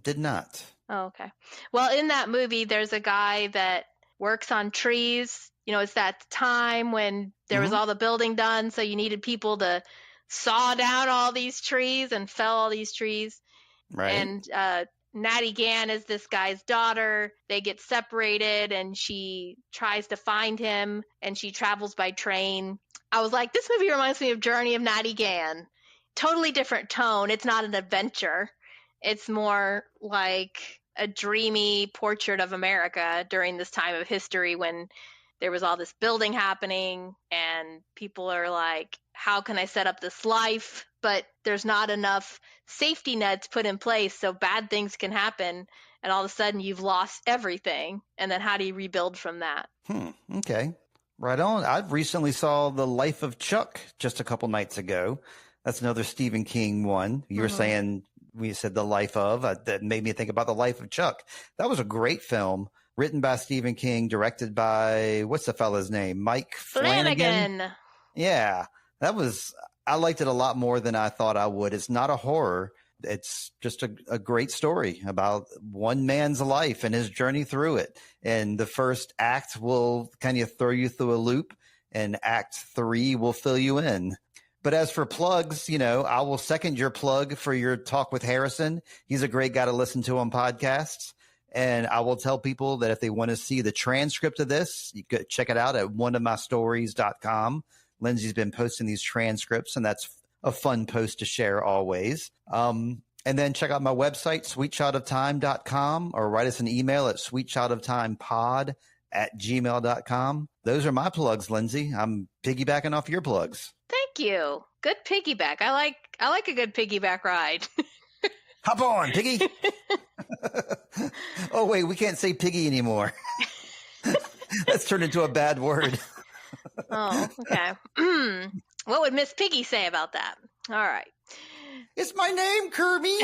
Did not. Oh, okay. Well, in that movie, there's a guy that works on trees. You know, it's that time when there was all the building done, so you needed people to saw down all these trees and fell all these trees. Right. And Natty Gann is this guy's daughter. They get separated, and she tries to find him, and she travels by train. I was like, this movie reminds me of Journey of Natty Gann. Totally different tone. It's not an adventure. It's more like a dreamy portrait of America during this time of history when there was all this building happening, and people are like, how can I set up this life? But there's not enough safety nets put in place, so bad things can happen, and all of a sudden you've lost everything. And then how do you rebuild from that? Okay. Right on. I recently saw The Life of Chuck just a couple nights ago. That's another Stephen King one. You were saying, we said The Life of, that made me think about The Life of Chuck. That was a great film, written by Stephen King, directed by, what's the fella's name? Mike Flanagan. Yeah, I liked it a lot more than I thought I would. It's not a horror. It's just a great story about one man's life and his journey through it. And the first act will kind of throw you through a loop, and act 3 will fill you in. But as for plugs, I will second your plug for your talk with Harrison. He's a great guy to listen to on podcasts. And I will tell people that if they want to see the transcript of this, you could check it out at oneofmystories.com. Lindsay's been posting these transcripts, and that's a fun post to share always. And then check out my website, sweetchildoftime.com, or write us an email at sweetchildoftimepod@gmail.com. Those are my plugs, Lindsay. I'm piggybacking off your plugs. Thank you. Good piggyback. I like a good piggyback ride. Hop on, piggy. Oh, wait, we can't say piggy anymore. That's turned into a bad word. Oh, okay. What would Miss Piggy say about that? All right. It's my name, Kirby.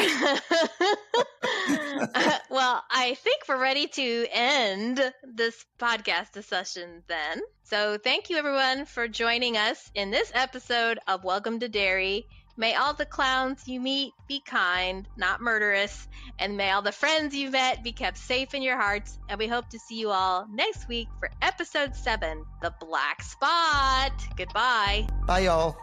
Well, I think we're ready to end this podcast discussion then. So thank you, everyone, for joining us in this episode of Welcome to Derry. May all the clowns you meet be kind, not murderous, and may all the friends you've met be kept safe in your hearts. And we hope to see you all next week for episode 7, The Black Spot. Goodbye. Bye, y'all.